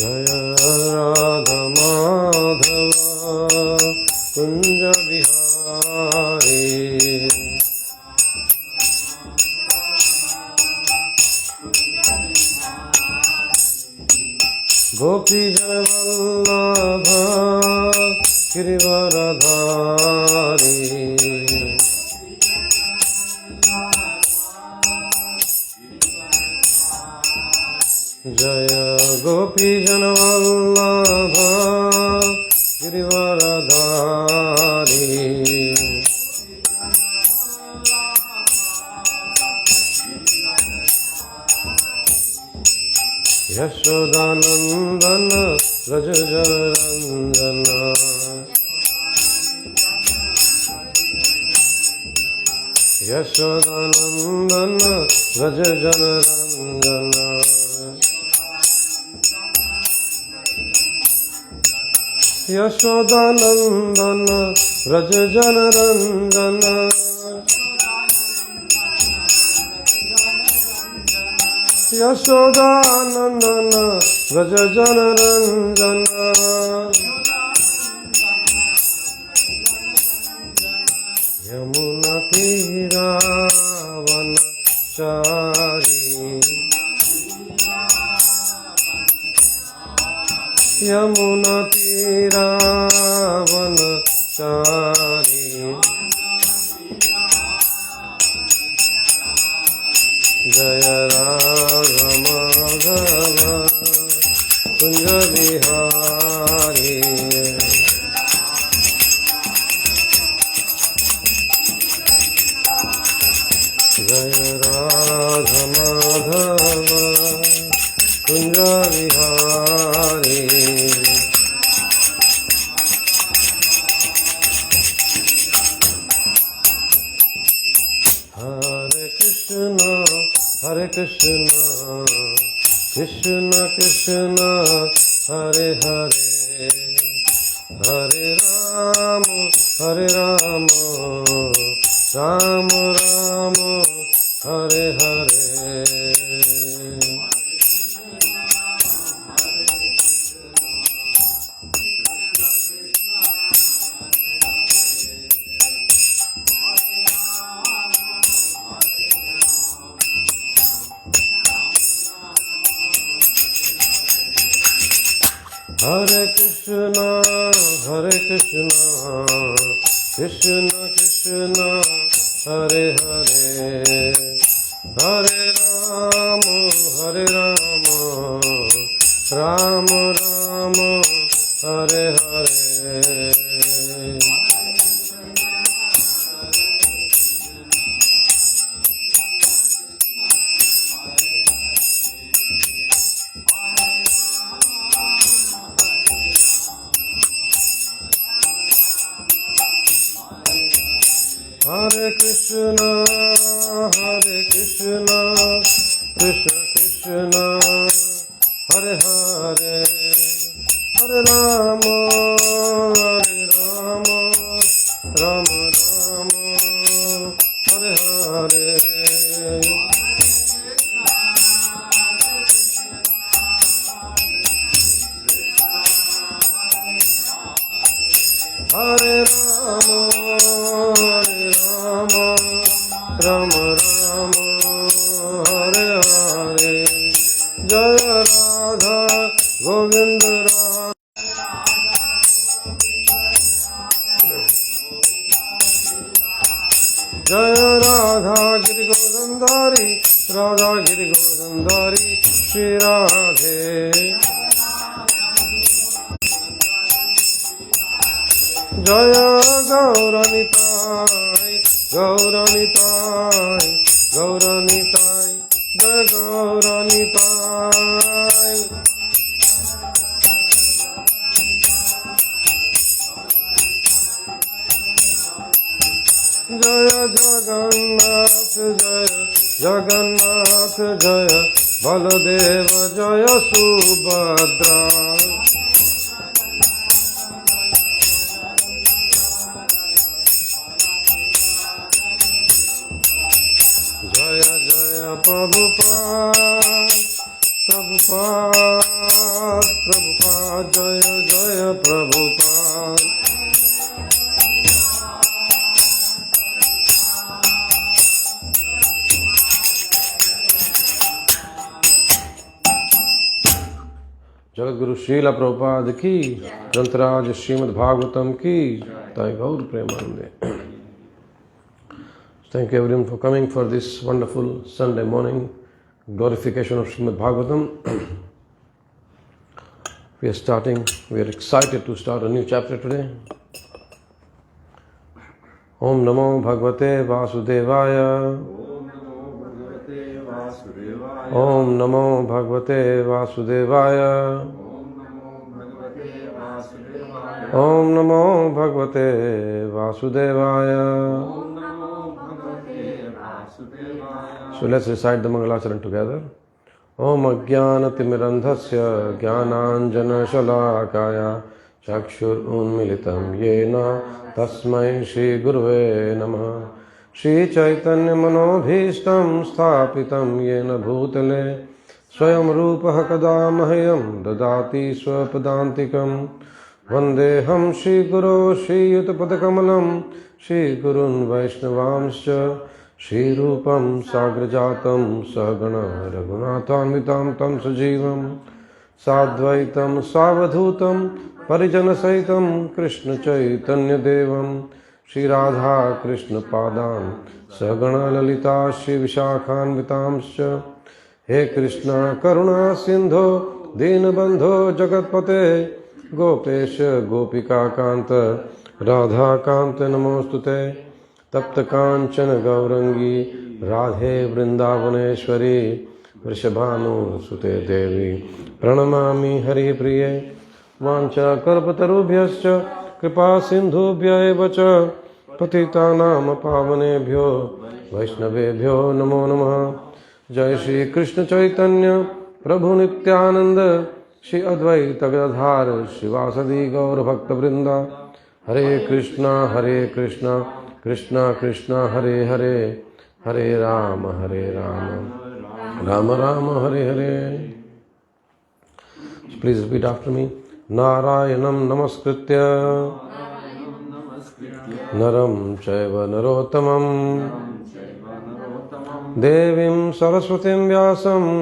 Jai Radha Madhav Kunj Bihari Gopi Jan Vallabh Girivardhari Jai Gopi Jan Vallabh Girivardhari Yashodanandan Vraj Janaranjan Yashodanandan Vraj Janaranjan Yashodanandan Vraj Janaranjan Yashodanandan Vraj Janaranjan Yamuna तीरावनचारी Yamuna तीरावनचारी Jai Radha Madhav Kunj Bihari Jai Radha Madhav Kunj Bihari Hare Krishna, Krishna Krishna, Hare Hare, Hare Rama, Hare Rama, Rama Rama, Hare Hare. Hare Krishna, Krishna Krishna, Hare Hare, Hare Rama, Hare Rama, Rama Rama, Hare Hare. Hare Krishna, Krishna Krishna, Hare Hare, Hare Rama, Rama Rama, Hare Hare. Hare Rama, Rama Rama, Hare Hare. Jaya Radha Govinda Radha. Jaya Radha Giri Govindari, Radha Giri Govindari, Shri Radhe. Jaya Gauranitai, Gauranitai, Gauranitai, Jaya Gauranitai. Jaya Jagannath, Jaya Jagannath, Jaya Baladeva, Jaya Subhadra. Jaya Jaya Prabhupada, Prabhupada, Prabhupada, Jaya Jaya Prabhupada. Jagadguru Srila Prabhupada ki, Grantaraj Srīmad Bhāgavatam ki, Jai Gaur Premanande. Thank you everyone for coming for this wonderful Sunday morning glorification of Srīmad Bhāgavatam. We are excited to start a new chapter today. Om Namo Bhagavate Vasudevaya. Om Namo Bhagavate Vasudevaya. Om Namo Bhagavate Vasudevaya. So let's recite the Mangalacharan together. Om Ajnanatimirandhasya Jnananjana Shalakaya Chakshur Unmilitam Yena Tasmai Shri Gurave Namaha. Shri Chaitanya Manobhishtam Sthapitam Yena Bhutale Swayam Rupaha Kada Mahyam Dadati Swapadantikam Vandeham Shri Guru Shri Yutapadakammalam Shri Gurun Vaishnavamscha Shri Rupam Sagrajatam Sahagana Raghunathanvitam Tam Sajivam Sadvaitam Savadhutam Parijana Saitam Krishna Chaitanya Devam Shri Radha Krishna Padam Sahagana Lalita Shri Vishakhanvitamscha. He Krishna Karuna Sindho Dinabandho Jagatpate Gopesha Gopika Kanta Radha Kanta Namostute Tapta Kanchana Gaurangi Radhe Vrindavaneshwari Vrishabhanu Sute Devi Pranamami Hari Priye Vancha Karpatarubhyascha Kripa Sindhubhya Evacha Patitanam Pavanebhyo Vaishnavebhyo Namo Namaha. Jai Shri Krishna Chaitanya Prabhu Nityananda Shri Advaita Gadadhar Shivasadi Gaur Bhakta Vrinda. Hare Krishna Krishna Krishna Hare Hare Hare Rama Rama Rama Hare Hare. So please repeat after me. Narayanam Namaskritya Naram Chaiva Narottamam Devim Saraswatim Vyasam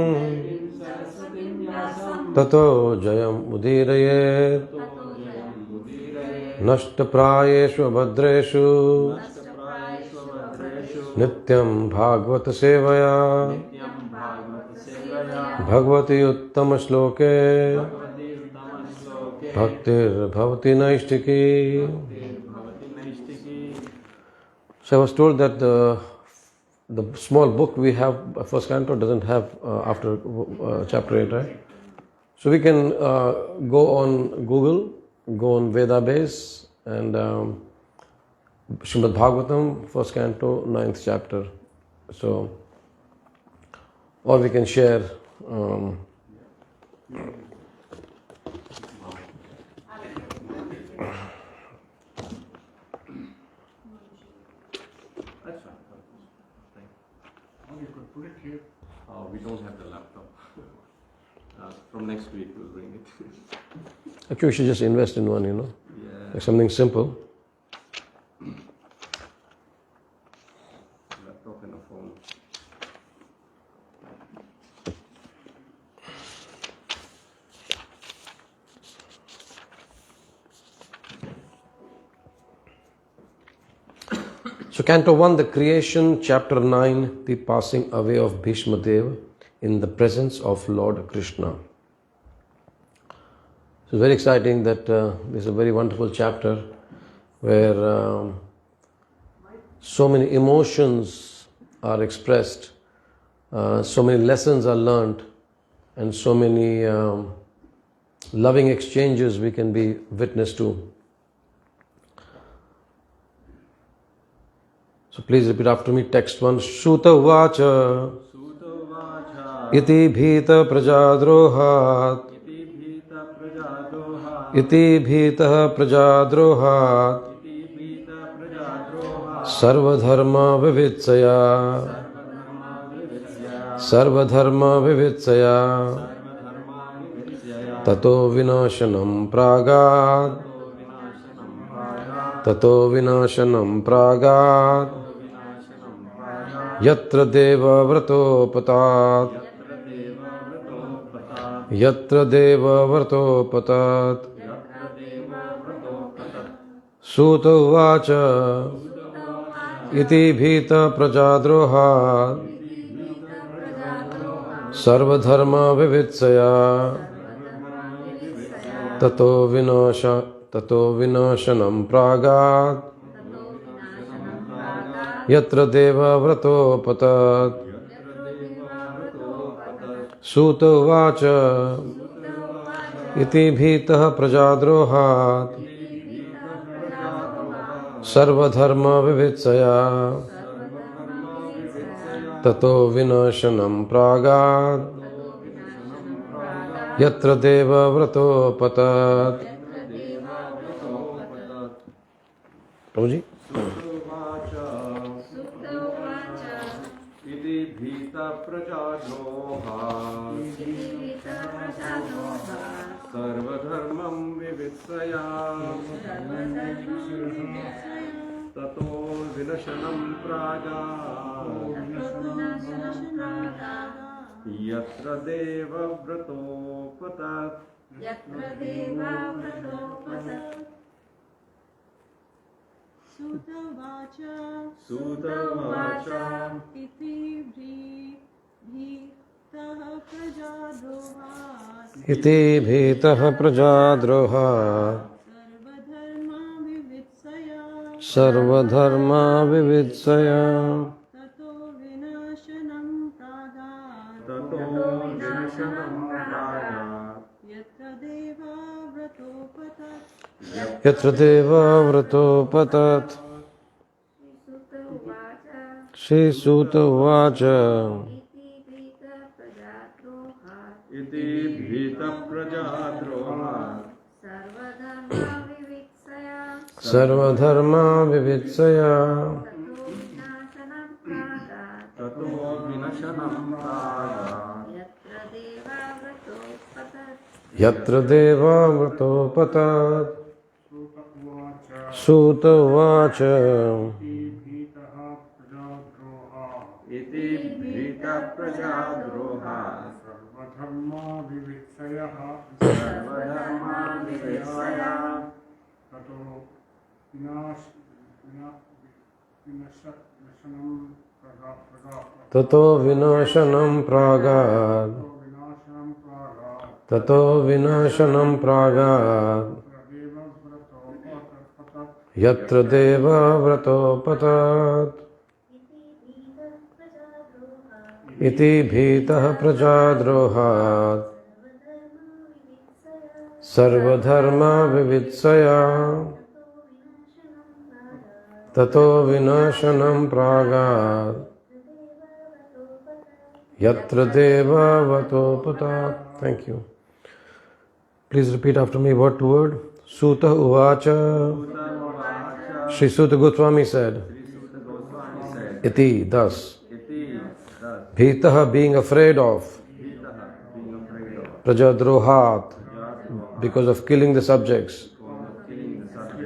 Tato Jayam Udirayet Nashtaprayeshu Bhadreshu Nityam Bhagavata Sevaya Bhagavati Uttama Shloke Bhaktir Bhavati Naishtiki. So I was told that the small book we have, first canto, doesn't have after chapter 8, right? So we can go on Google, go on Vedabase and Srīmad Bhāgavatam, first canto, 9th chapter. So, or we can share. We don't have the laptop. From next week we'll bring it. Actually, we should just invest in one, Yeah. like something simple. Laptop and a phone. So Canto 1, the creation, Chapter 9, the passing away of Bhīṣmadeva in the presence of Lord Krishna. So it's very exciting that this is a very wonderful chapter where so many emotions are expressed, so many lessons are learned, and so many loving exchanges we can be witness to. So please repeat after me. Text 1. Shuta vacha iti bhita prajadrohat iti bhita prajadrohat sarvadharma vivitsaya tato vinashanam pragat, tato vinashanam pragat, yatra deva vratopatat, yatra deva vratopatat. Sutta uvacha iti bhita prajadrohat sarvadharma vivitsaya tato vinashanam pragat yatra deva vratopatat. Sutta uvacha iti bhita prajadrohat sarvadharma vivitsaya tato vinashanam pragat yatra deva vratopatat. Prabhuji? Iti bhita prajadroha sarvadharmam vivitsaya tato vinashanam pragat yatra deva vratopatat. Sutta vacha iti bhitah prajadrohat Iti bhitah prajadrohat sarvadharma vivitsaya tato vinashanam pragat yatra deva vratopatat. yatra deva vratopatat. Shri Sutta uvacha iti bhita prajadroha sarvadharma vivitsaya tato vinashanam pragat yatra deva vratopatat. Sutta uvacha iti bhita prajadroha sarvadharma vivitsaya tato vinashanam pragat tato vinashanam pragat tato vinashanam pragat yatra deva vratopatat. Iti bhitah prajadrohat sarvadharma vivitsaya tato vinashanam pragat yatra deva vratopatat. Thank you. Please repeat after me word to word. Sutta uvacha. Sri Sutta Goswami said, Iti, thus. Bhitah, being afraid of. Prajadrohat, because of killing the subjects.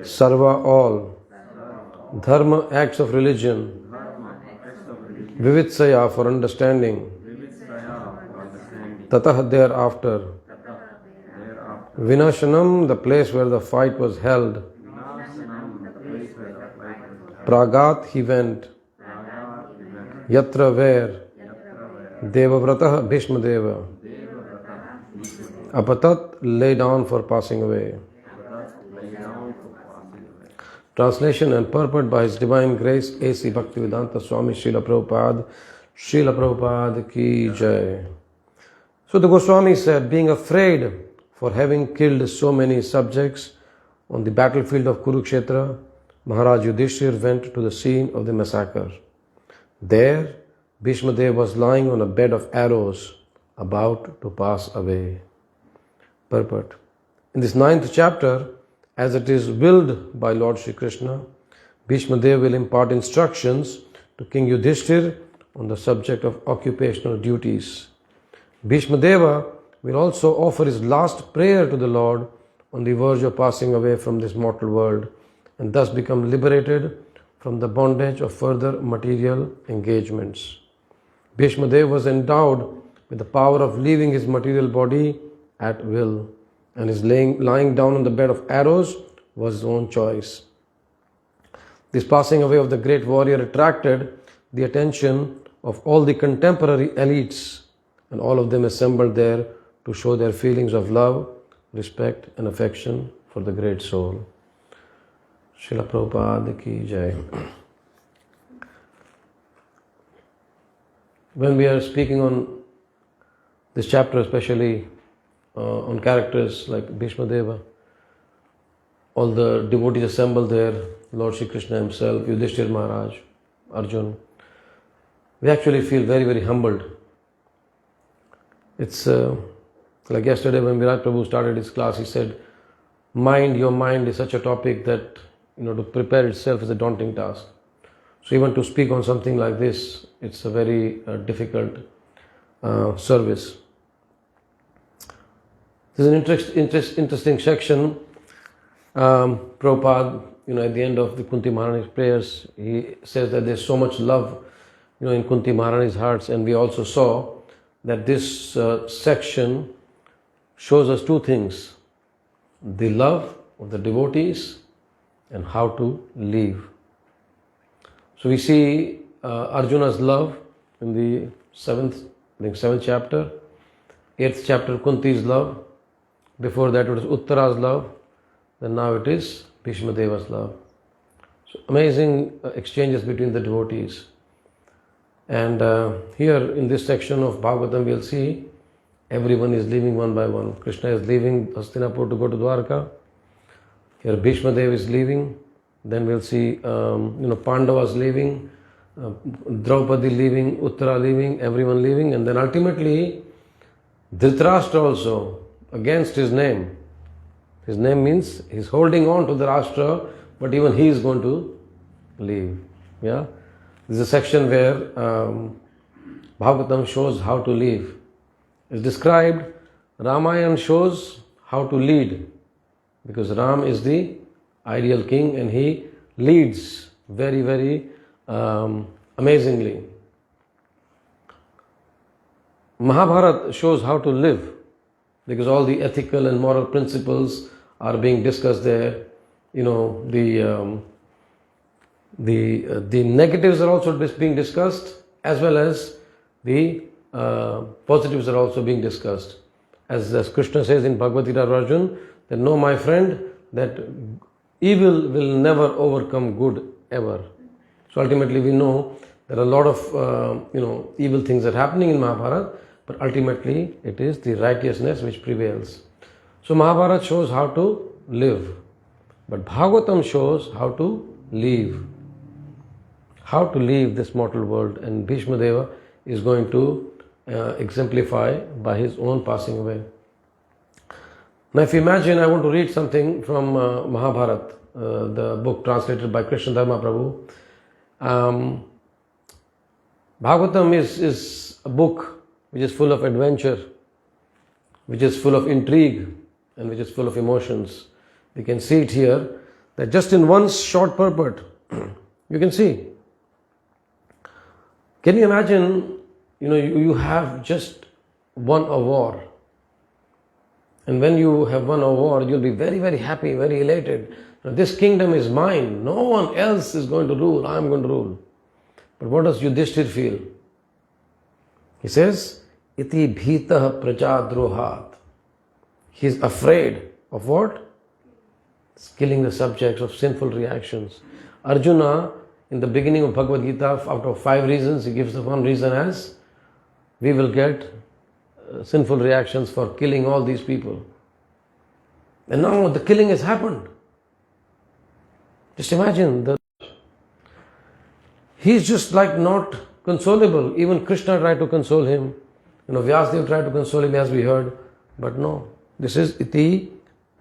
Sarva, all. Dharma, acts of religion. Vivitsaya, for understanding. Tatah, thereafter. Vinashanam, the place where the fight was held. Pragat, he went. Yatra, where. Devavratah, Bhīṣmadeva. Apatat, lay down for passing away. Translation and purport by His Divine Grace A.C. Bhaktivedanta Swami Srila Prabhupada ki jai. So the Goswami said, being afraid for having killed so many subjects on the battlefield of Kurukshetra, Maharaj Yudhishthir went to the scene of the massacre. There, Bhīṣmadeva was lying on a bed of arrows, about to pass away. Purport. In this 9th chapter, as it is willed by Lord Shri Krishna, Bhīṣmadeva will impart instructions to King Yudhishthir on the subject of occupational duties. Bhīṣmadeva will also offer his last prayer to the Lord on the verge of passing away from this mortal world, and thus become liberated from the bondage of further material engagements. Bhīṣmadeva was endowed with the power of leaving his material body at will, and his lying down on the bed of arrows was his own choice. This passing away of the great warrior attracted the attention of all the contemporary elites, and all of them assembled there to show their feelings of love, respect and affection for the great soul. Srila Prabhupada ki jai. When we are speaking on this chapter, especially on characters like Bhīṣmadeva, all the devotees assembled there, Lord Shri Krishna himself, Yudhishthira Maharaj, Arjun, we actually feel very, very humbled. It's like yesterday when Virat Prabhu started his class, he said, your mind is such a topic that, to prepare itself is a daunting task. So even to speak on something like this, it's a very difficult service. There's an interesting section. Prabhupada, at the end of the Kunti Maharani's prayers, he says that there's so much love, in Kunti Maharani's hearts, and we also saw that this section shows us two things: the love of the devotees and how to live. So we see Arjuna's love in the seventh chapter, 8th chapter Kunti's love, before that it was Uttara's love, then now it is Bhīṣmadeva's love. So amazing exchanges between the devotees. And here in this section of Bhāgavatam we'll see everyone is leaving one by one. Krishna is leaving Hastinapur to go to Dwarka. Here Bhīṣmadeva is leaving. Then we'll see Pandavas leaving, Draupadi leaving, Uttara leaving, everyone leaving, and then ultimately Dhritarashtra also, against his name. His name means he's holding on to the Rashtra, but even he is going to leave. Yeah, this is a section where Bhāgavatam shows how to live. It's described. Ramayana shows how to lead, because Ram is the ideal king and he leads very, very amazingly. Mahabharata shows how to live, because all the ethical and moral principles are being discussed there. The negatives are also being discussed, as well as the positives are also being discussed. As Krishna says in Bhagavad Gita to Arjuna, that know, my friend, that evil will never overcome good ever. So ultimately we know there are a lot of evil things that are happening in Mahabharata, but ultimately it is the righteousness which prevails. So Mahabharata shows how to live, but Bhagavatam shows how to live. How to leave this mortal world, and Bhīṣmadeva is going to exemplify by his own passing away. Now if you imagine, I want to read something from Mahabharata, the book translated by Krishna Dharma Prabhu. Bhagavatam is a book which is full of adventure, which is full of intrigue, and which is full of emotions. We can see it here, that just in one short purport, you can see. Can you imagine, you have just won a war. And when you have won a war, you'll be very, very happy, very elated. Now, this kingdom is mine. No one else is going to rule. I am going to rule. But what does Yudhishthira feel? He says, Iti bhītah prajadrohat. He is afraid of what? Killing the subjects of sinful reactions. Arjuna, in the beginning of Bhagavad Gita, out of 5 reasons, he gives the one reason as, we will get sinful reactions for killing all these people. And now the killing has happened. Just imagine, he's just like not consolable. Even Krishna tried to console him. Vyasadeva tried to console him, as we heard. But no, this is iti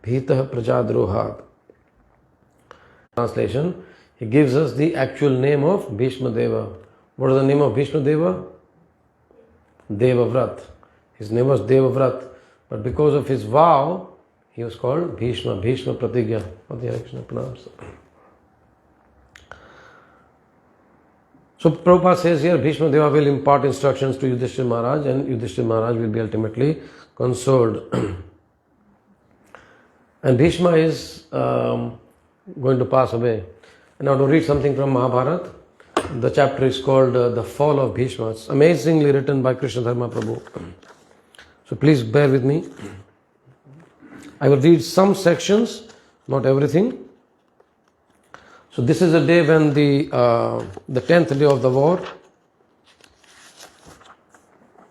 bhītah prajadrohat. Translation, he gives us the actual name of Bhīṣmadeva. What is the name of Bhīṣmadeva? Devavrat. His name was Devavrat. But because of his vow, he was called Bhīṣma, Bhīṣma Pratigya. What the Krishna pronounced. So Prabhupada says here, Bhīṣmadeva will impart instructions to Yudhishthira Maharaj, and Yudhishthira Maharaj will be ultimately consoled. And Bhīṣma is going to pass away. And now to read something from Mahabharata. The chapter is called The Fall of Bhīṣma. It's amazingly written by Krishna Dharma Prabhu. So please bear with me. I will read some sections, not everything. So this is the day when the 10th day of the war,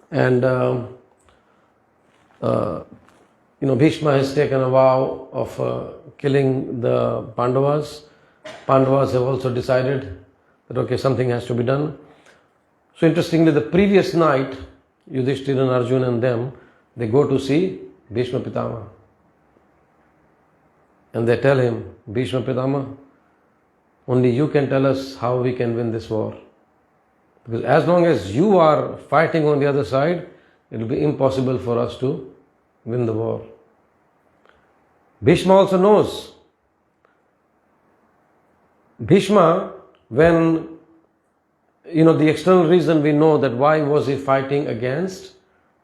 and Bhīṣma has taken a vow of killing the Pandavas. Pandavas have also decided that okay, something has to be done. So interestingly, the previous night, Yudhishthira and Arjuna and them, they go to see Bhīṣma Pitama. And they tell him, Bhīṣma Pitama, only you can tell us how we can win this war. Because as long as you are fighting on the other side, it will be impossible for us to win the war. Bhīṣma also knows. Bhīṣma, when, the external reason we know that why was he fighting against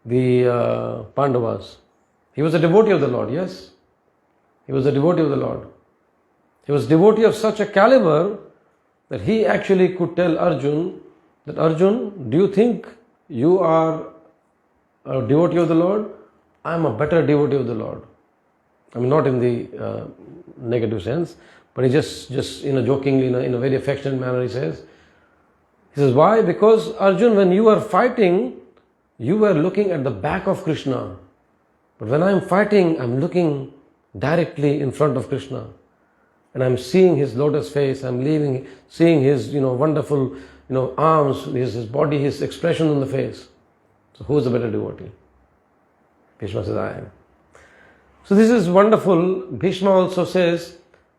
the Pandavas. He was a devotee of the Lord, yes. He was a devotee of the Lord. He was a devotee of such a caliber that he actually could tell Arjun that, Arjun, do you think you are a devotee of the Lord? I am a better devotee of the Lord. I mean, not in the negative sense, but he just jokingly, in a very affectionate manner, he says, why? Because Arjun, when you are fighting, you were looking at the back of Krishna. But when I am fighting, I am looking directly in front of Krishna. And I'm seeing his lotus face, I'm seeing his, wonderful, arms, his body, his expression on the face. So who is a better devotee? Bhīṣma says, I am. So this is wonderful. Bhīṣma also says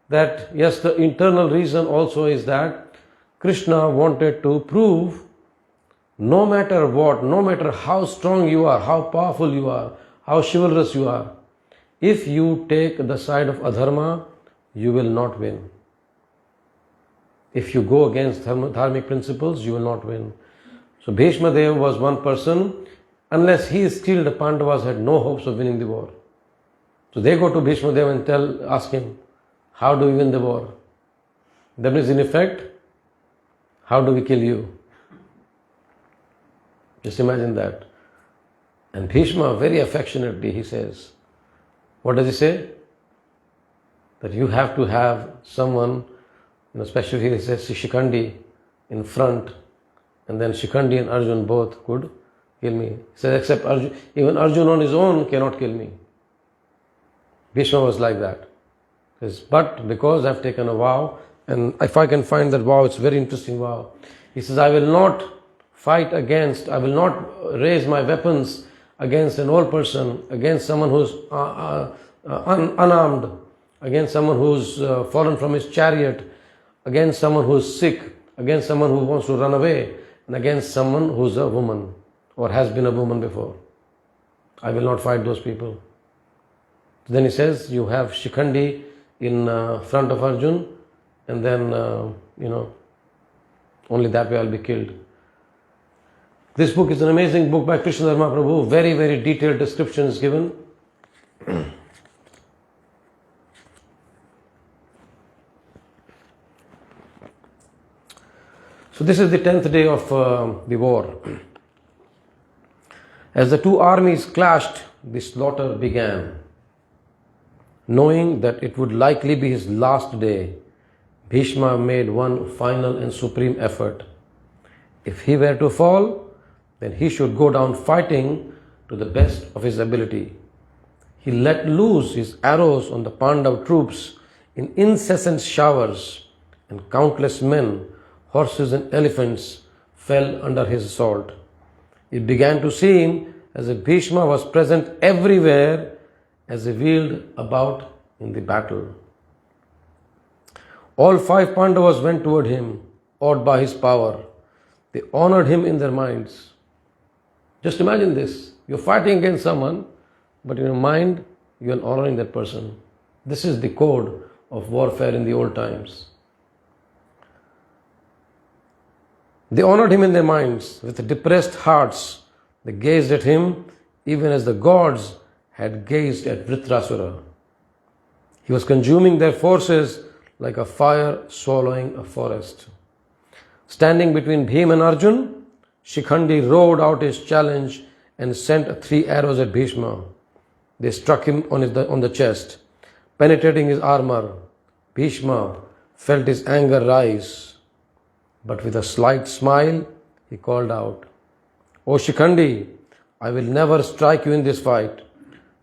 that, yes, the internal reason also is that Krishna wanted to prove no matter what, no matter how strong you are, how powerful you are, how chivalrous you are, if you take the side of adharma, you will not win. If you go against dharmic principles, you will not win. So Bhīṣmadeva was one person. Unless he is killed, the Pandavas had no hopes of winning the war. So they go to Bhīṣmadeva and ask him, how do we win the war? That means in effect, how do we kill you? Just imagine that. And Bhīṣma, very affectionately, he says, what does he say? That you have to have someone, especially here he says Shikhandi in front, and then Shikhandi and Arjun both could kill me. He says, except Arjun, even Arjun on his own cannot kill me. Bhīṣma was like that. He says, but because I have taken a vow, and if I can find that vow, it's a very interesting vow. He says, I will not fight against, I will not raise my weapons against an old person, against someone who's unarmed, against someone who's fallen from his chariot, against someone who's sick, against someone who wants to run away, and against someone who's a woman or has been a woman before. I will not fight those people. Then he says, you have Shikhandi in front of Arjun, and then, only that way I'll be killed. This book is an amazing book by Krishna Dharma Prabhu. Very, very detailed description is given. So this is the 10th day of the war. As the two armies clashed, the slaughter began. Knowing that it would likely be his last day, Bhīṣma made one final and supreme effort. If he were to fall, then he should go down fighting to the best of his ability. He let loose his arrows on the Pandav troops in incessant showers, and countless men, horses and elephants fell under his assault. It began to seem as if Bhīṣma was present everywhere as he wheeled about in the battle. All 5 Pandavas went toward him, awed by his power. They honored him in their minds. Just imagine this. You're fighting against someone but in your mind you are honoring that person. This is the code of warfare in the old times. They honored him in their minds. With depressed hearts, they gazed at him even as the gods had gazed at Vritrasura. He was consuming their forces like a fire swallowing a forest. Standing between Bhim and Arjun, Shikhandi roared out his challenge and sent 3 arrows at Bhishma. They struck him on the chest, penetrating his armor. Bhishma felt his anger rise, but with a slight smile, he called out, "O Shikhandi, I will never strike you in this fight.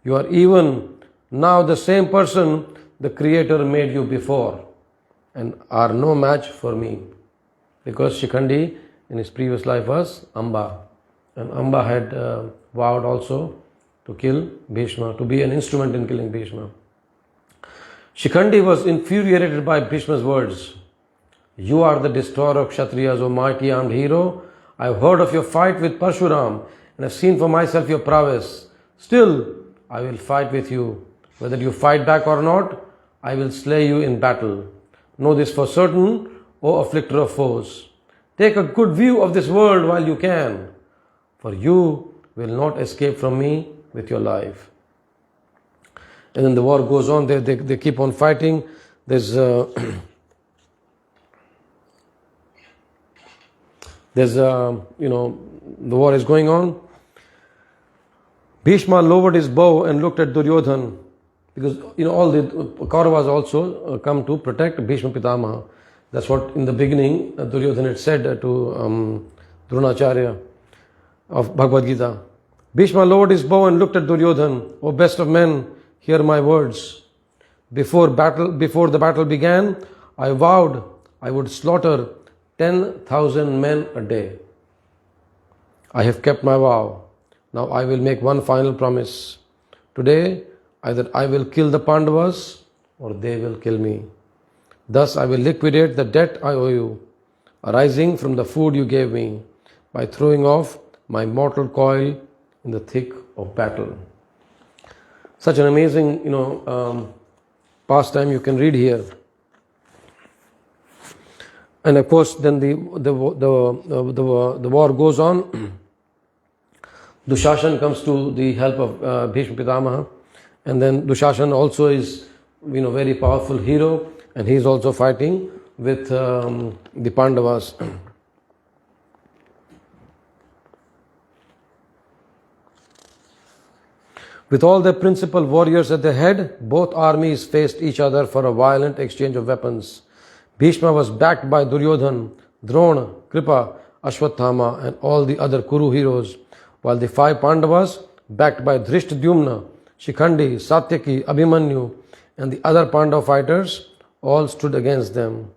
You are even now the same person the Creator made you before and are no match for me." Because Shikhandi in his previous life was Amba, and Amba had vowed also to kill Bhishma, to be an instrument in killing Bhishma. Shikhandi was infuriated by Bhishma's words. "You are the destroyer of Kshatriyas, O mighty armed hero. I have heard of your fight with Parshuram and have seen for myself your prowess. Still, I will fight with you. Whether you fight back or not, I will slay you in battle. Know this for certain, O afflictor of foes. Take a good view of this world while you can, for you will not escape from me with your life." And then the war goes on. They keep on fighting. There's the war is going on. Bhishma lowered his bow and looked at Duryodhan, because all the Kauravas also come to protect Bhishma Pitamaha. That's what in the beginning Duryodhan had said to Dronacharya of Bhagavad Gita. Bhishma lowered his bow and looked at Duryodhan. "O best of men, hear my words. Before the battle began, I vowed I would slaughter 10,000 men a day. I have kept my vow. Now I will make one final promise. Today, either I will kill the Pandavas or they will kill me. Thus I will liquidate the debt I owe you, arising from the food you gave me, by throwing off my mortal coil in the thick of battle." Such an amazing, pastime you can read here. And of course, then the war goes on. Dushashan comes to the help of Bhishma Pitamaha, and then Dushashan also is, very powerful hero, and he is also fighting with the Pandavas. With all their principal warriors at their head, both armies faced each other for a violent exchange of weapons. Bhishma was backed by Duryodhan, Drona, Kripa, Ashwathama and all the other Kuru heroes, while the 5 Pandavas, backed by Dhrishtadyumna, Shikhandi, Satyaki, Abhimanyu and the other Pandava fighters, all stood against them.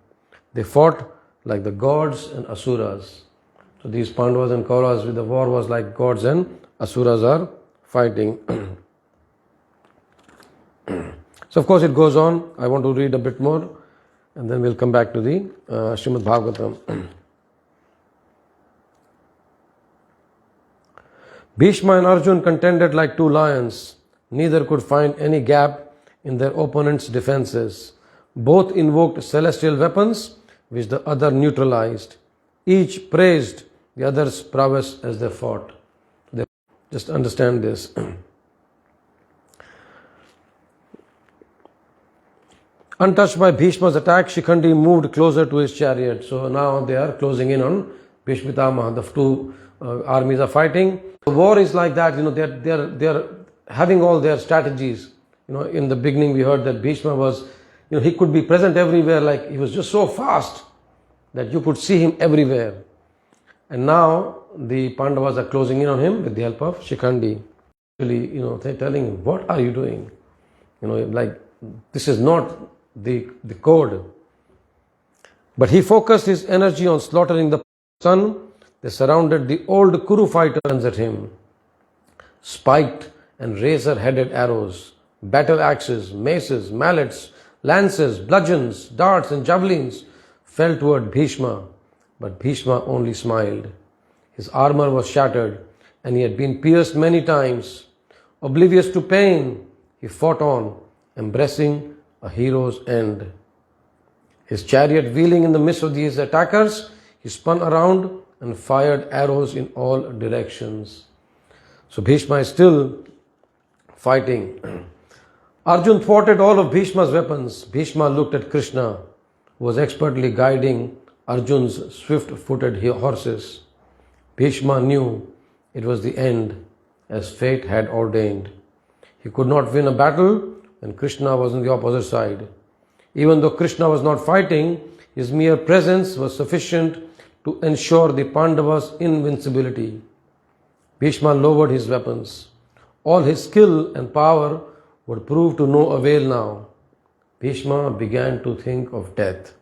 They fought like the gods and asuras. So these Pandavas and Kauravas, with the war was like gods and asuras are fighting. So of course it goes on. I want to read a bit more and then we'll come back to the Srīmad Bhāgavatam. Bhishma and Arjun contended like 2 lions. Neither could find any gap in their opponent's defenses. Both invoked celestial weapons which the other neutralized. Each praised the other's prowess as they fought. Just understand this. Untouched by Bhishma's attack, Shikhandi moved closer to his chariot. So now they are closing in on Bhishma Pitamaha. The 2 armies are fighting. The war is like that. They are having all their strategies. In the beginning we heard that Bhishma was, he could be present everywhere. Like he was just so fast that you could see him everywhere. And now the Pandavas are closing in on him with the help of Shikhandi. Really, they're telling him, "What are you doing? This is not the code." But he focused his energy on slaughtering the sun. They surrounded the old Kuru fighters at him. Spiked and razor-headed arrows, battle axes, maces, mallets, lances, bludgeons, darts and javelins fell toward Bhishma. But Bhishma only smiled. His armor was shattered and he had been pierced many times. Oblivious to pain, he fought on, embracing a hero's end. His chariot wheeling in the midst of these attackers, he spun around and fired arrows in all directions. So Bhīṣma is still fighting. Arjun thwarted all of Bhīṣma's weapons. Bhīṣma looked at Krishna, who was expertly guiding Arjun's swift-footed horses. Bhīṣma knew it was the end, as fate had ordained. He could not win a battle when Krishna was on the opposite side. Even though Krishna was not fighting, his mere presence was sufficient to ensure the Pandavas' invincibility. Bhīṣma lowered his weapons. All his skill and power would prove to no avail now. Bhīṣma began to think of death.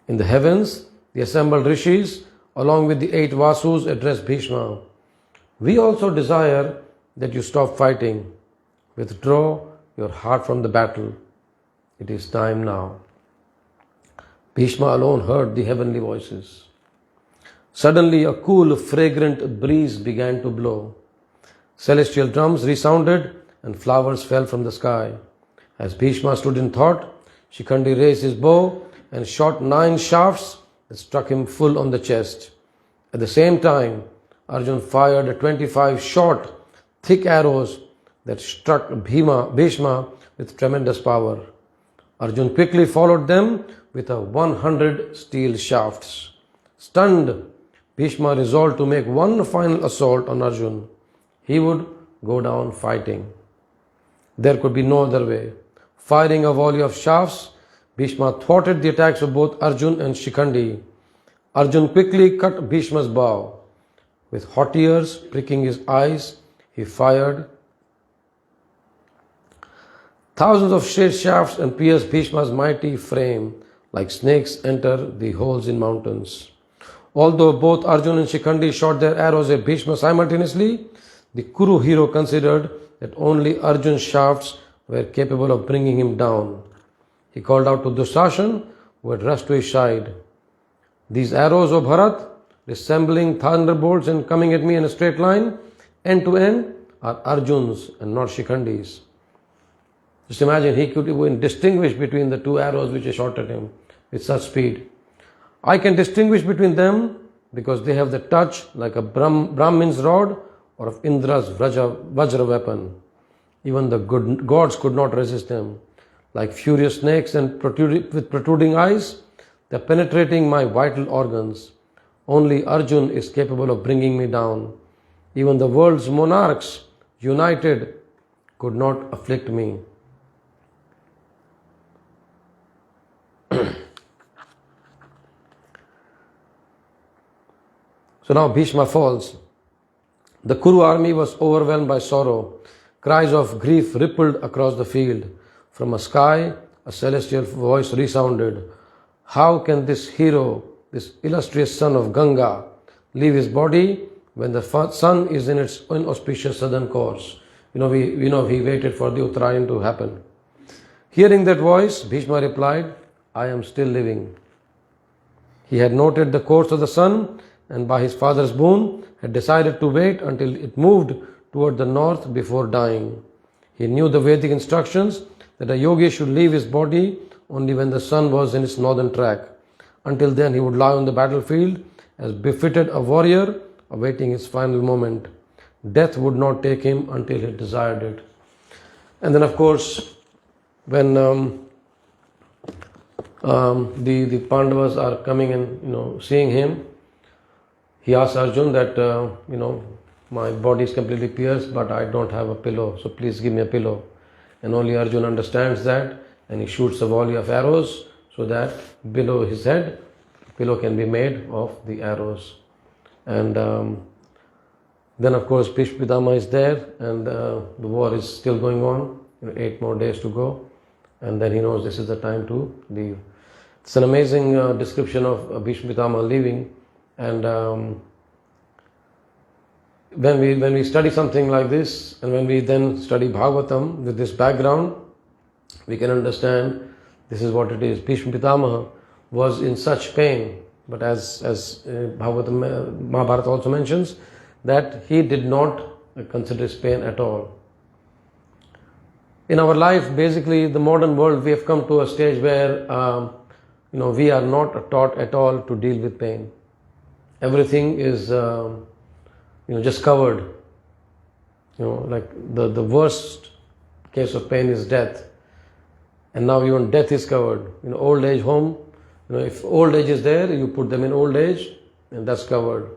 In the heavens, the assembled rishis, along with the 8 Vasus, addressed Bhīṣma. We also desire that you stop fighting. Withdraw your heart from the battle. It is time now. Bhīṣma alone heard the heavenly voices. Suddenly a cool, fragrant breeze began to blow. Celestial drums resounded and flowers fell from the sky. As Bhīṣma stood in thought, Shikhandi raised his bow and shot 9 shafts that struck him full on the chest. At the same time, Arjun fired 25 short, thick arrows that struck Bhīṣma with tremendous power. Arjun quickly followed them with 100 steel shafts. Stunned, Bhīṣma resolved to make one final assault on Arjun. He would go down fighting. There could be no other way. Firing a volley of shafts, Bhīṣma thwarted the attacks of both Arjun and Shikhandi. Arjun quickly cut Bhīṣma's bow. With hot tears pricking his eyes, he fired. Thousands of straight shafts and pierced Bhīṣma's mighty frame like snakes enter the holes in mountains. Although both Arjun and Shikhandi shot their arrows at Bhīṣma simultaneously, the Kuru hero considered that only Arjun's shafts were capable of bringing him down. He called out to Dushasan, who had rushed to his side. These arrows, O Bharat, resembling thunderbolts and coming at me in a straight line, end to end, are Arjun's and not Shikhandi's. Just imagine, he could even distinguish between the 2 arrows which I shot at him with such speed. I can distinguish between them because they have the touch like a Brahmin's rod or of Indra's Vajra weapon. Even the good gods could not resist them. Like furious snakes and with protruding eyes, they are penetrating my vital organs. Only Arjun is capable of bringing me down. Even the world's monarchs, united, could not afflict me. So now Bhīṣma falls. The Kuru army was overwhelmed by sorrow. Cries of grief rippled across the field. From a sky, a celestial voice resounded. How can this hero, this illustrious son of Ganga, leave his body when the sun is in its inauspicious southern course? He waited for the Uttarayan to happen. Hearing that voice, Bhīṣma replied, I am still living. He had noted the course of the sun and by his father's boon had decided to wait until it moved toward the north before dying. He knew the Vedic instructions that a yogi should leave his body only when the sun was in its northern track. Until then he would lie on the battlefield as befitted a warrior awaiting his final moment. Death would not take him until he desired it. And then of course, when the Pandavas are coming and seeing him, he asks Arjun that my body is completely pierced, but I don't have a pillow, so please give me a pillow. And only Arjun understands that, and he shoots a volley of arrows so that below his head, a pillow can be made of the arrows. And then of course Bhīṣmadeva is there, and the war is still going on. 8 more days to go, and then he knows this is the time to leave. It's an amazing description of Bhīṣmadeva leaving. And when we study something like this, and when we then study Bhāgavatam with this background, we can understand this is what it is. Bhīṣmadeva was in such pain, but as Bhāgavatam, Mahabharata also mentions, that he did not consider his pain at all. In our life, basically, the modern world, we have come to a stage where, we are not taught at all to deal with pain. Everything is, just covered. Like the worst case of pain is death. And now even death is covered. Old age home, if old age is there, you put them in old age, and that's covered.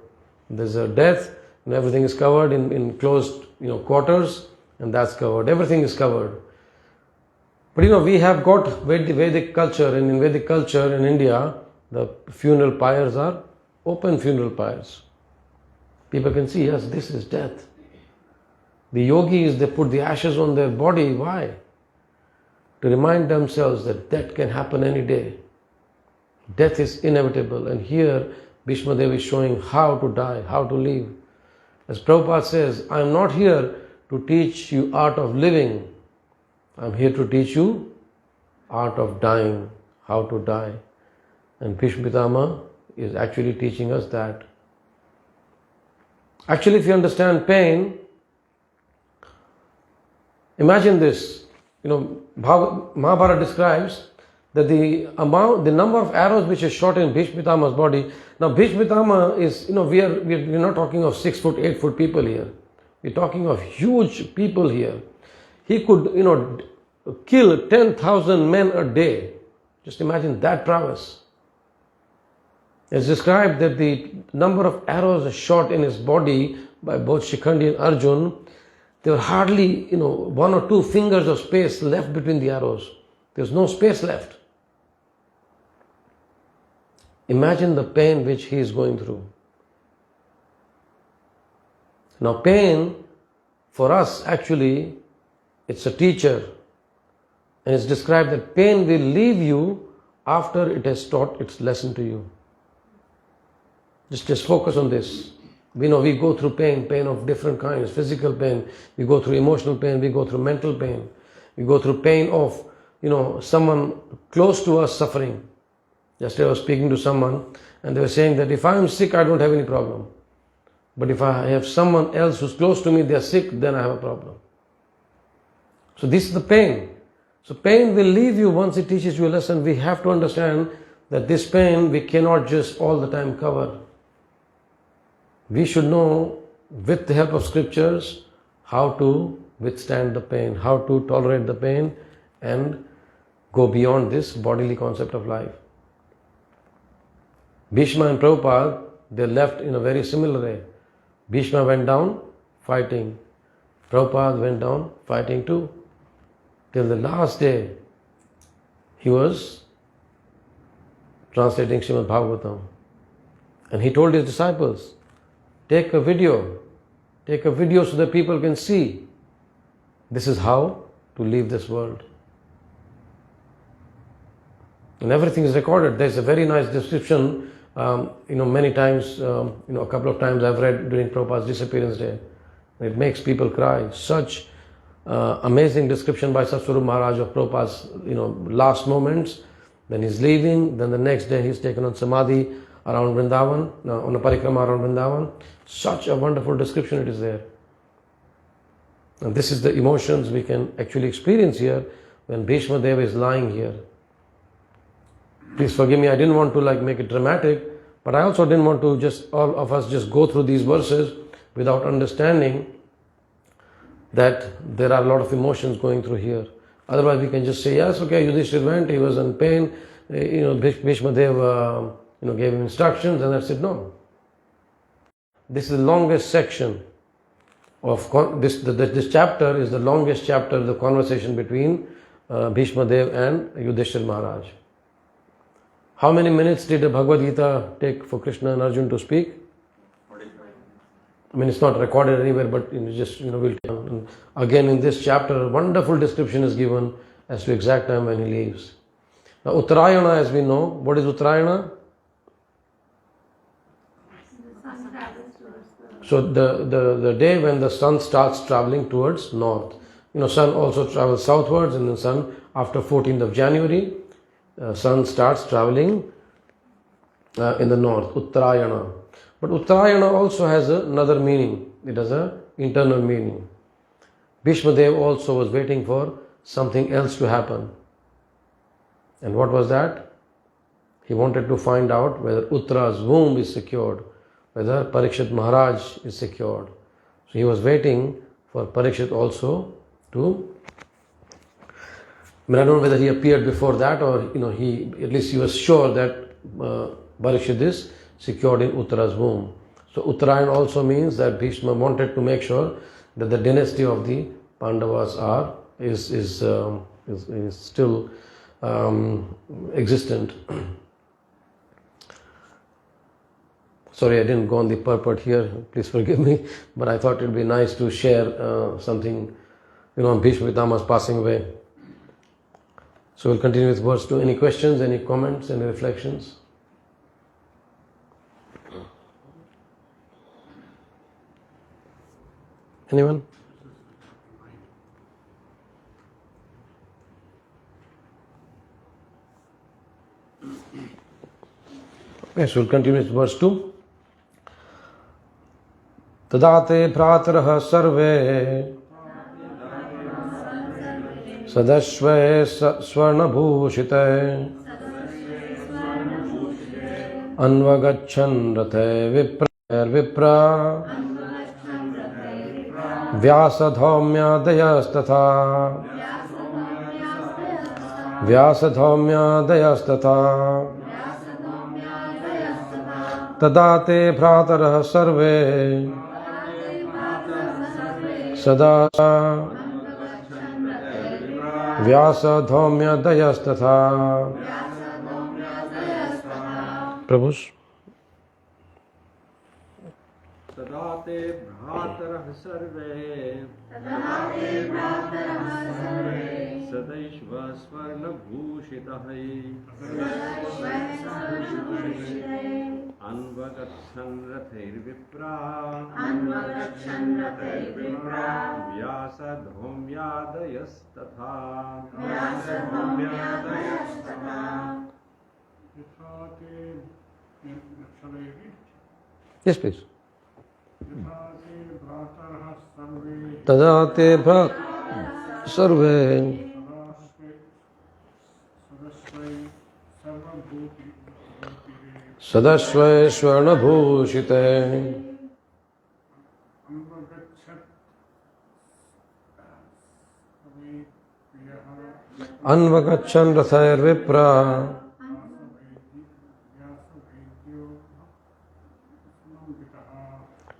There's a death, and everything is covered in closed, quarters, and that's covered. Everything is covered. But we have got Vedic culture, and in Vedic culture in India, the funeral pyres are open funeral pyres. People can see, yes, this is death. The yogis, they put the ashes on their body. Why? To remind themselves that death can happen any day. Death is inevitable. And here, Bhīṣmadeva is showing how to die, how to live. As Prabhupada says, I am not here to teach you art of living. I am here to teach you art of dying, how to die. And Bhīṣmadeva is actually teaching us that. Actually, if you understand pain, imagine this. Mahabharata describes that the number of arrows which is shot in Bhīṣmadava's body. Now Bhīṣmadeva is, we're not talking of 6 foot, 8 foot people here. We're talking of huge people here. He could, kill 10,000 men a day. Just imagine that prowess. It's described that the number of arrows shot in his body by both Shikhandi and Arjun, there were hardly, 1 or 2 fingers of space left between the arrows. There's no space left. Imagine the pain which he is going through. Now pain, for us actually, it's a teacher. And it's described that pain will leave you after it has taught its lesson to you. Just focus on this. We go through pain of different kinds, physical pain, we go through emotional pain, we go through mental pain, we go through pain of, someone close to us suffering. Yesterday I was speaking to someone and they were saying that if I am sick, I don't have any problem. But if I have someone else who's close to me, they are sick, then I have a problem. So this is the pain. So pain will leave you once it teaches you a lesson. We have to understand that this pain we cannot just all the time cover. We should know, with the help of scriptures, how to withstand the pain, how to tolerate the pain and go beyond this bodily concept of life. Bhīṣma and Prabhupada, they left in a very similar way. Bhīṣma went down fighting. Prabhupada went down fighting too. Till the last day, he was translating Srīmad Bhāgavatam. And he told his disciples, take a video so that people can see. This is how to leave this world. And everything is recorded. There's a very nice description, many times, a couple of times I've read during Prabhupada's disappearance day. It makes people cry. Such amazing description by Satsvarup Maharaj of Prabhupada's, last moments. Then he's leaving. Then the next day he's taken on Samadhi around Vrindavan, on a parikrama around Vrindavan. Such a wonderful description it is there. And this is the emotions we can actually experience here when Bhīṣmadeva is lying here. Please forgive me, I didn't want to make it dramatic, but I also didn't want to all of us just go through these verses without understanding that there are a lot of emotions going through here. Otherwise we can just say, yes, okay, Yudhishthira went, he was in pain, Bhīṣmadeva, gave him instructions, and that's it. No. This is the longest section of this chapter is the longest chapter of the conversation between Bhīṣmadeva and Yudhishthira Maharaj. How many minutes did the Bhagavad Gita take for Krishna and Arjuna to speak? 45. I mean, it's not recorded anywhere, but we'll tell. And again, in this chapter, a wonderful description is given as to exact time when he leaves. Now, Uttarayana, as we know, what is Uttarayana? So the day when the sun starts traveling towards north. Sun also travels southwards, and the sun after 14th of January, sun starts traveling in the north, Uttarayana. But Uttarayana also has another meaning. It has an internal meaning. Bhīṣmadeva also was waiting for something else to happen. And what was that? He wanted to find out whether Uttara's womb is secured, whether Parikshit Maharaj is secured. So he was waiting for Parikshit also to, I don't know whether he appeared before that or he was sure that Parikshit is secured in Uttara's womb. So Uttarayan also means that Bhishma wanted to make sure that the dynasty of the Pandavas is still existent. Sorry, I didn't go on the purport here. Please forgive me, but I thought it would be nice to share something, on Bhīṣmadeva passing away. So we'll continue with verse 2. Any questions, any comments, any reflections? Anyone? Yes, we'll continue with verse 2. Tadate phratarah sarve sadashve swarnabhushite anvagachan rathe vipra vyasadhaumyadayastata tadate phratarah sarve sada vyasadhaumyadayastata. Prabhus. Tadate bhratarah sarve Sadaishva swarna bhushitahai Anvagachan rathair vipra Vyasadhaumyadayastatha. Yes, please. Tadate bhrat sarve sadashve swarna bhushite anvagachan rathair vipra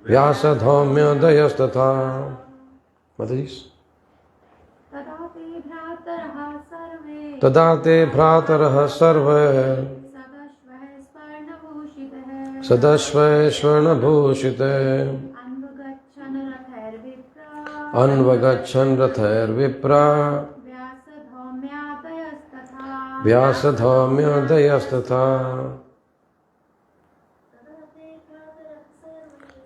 vyasadhaumyadayastata. Mataji. Tadate bhratarah sarve sadashve swarna bhushite anvagachan rathair vipra vyasadhaumyadayastata.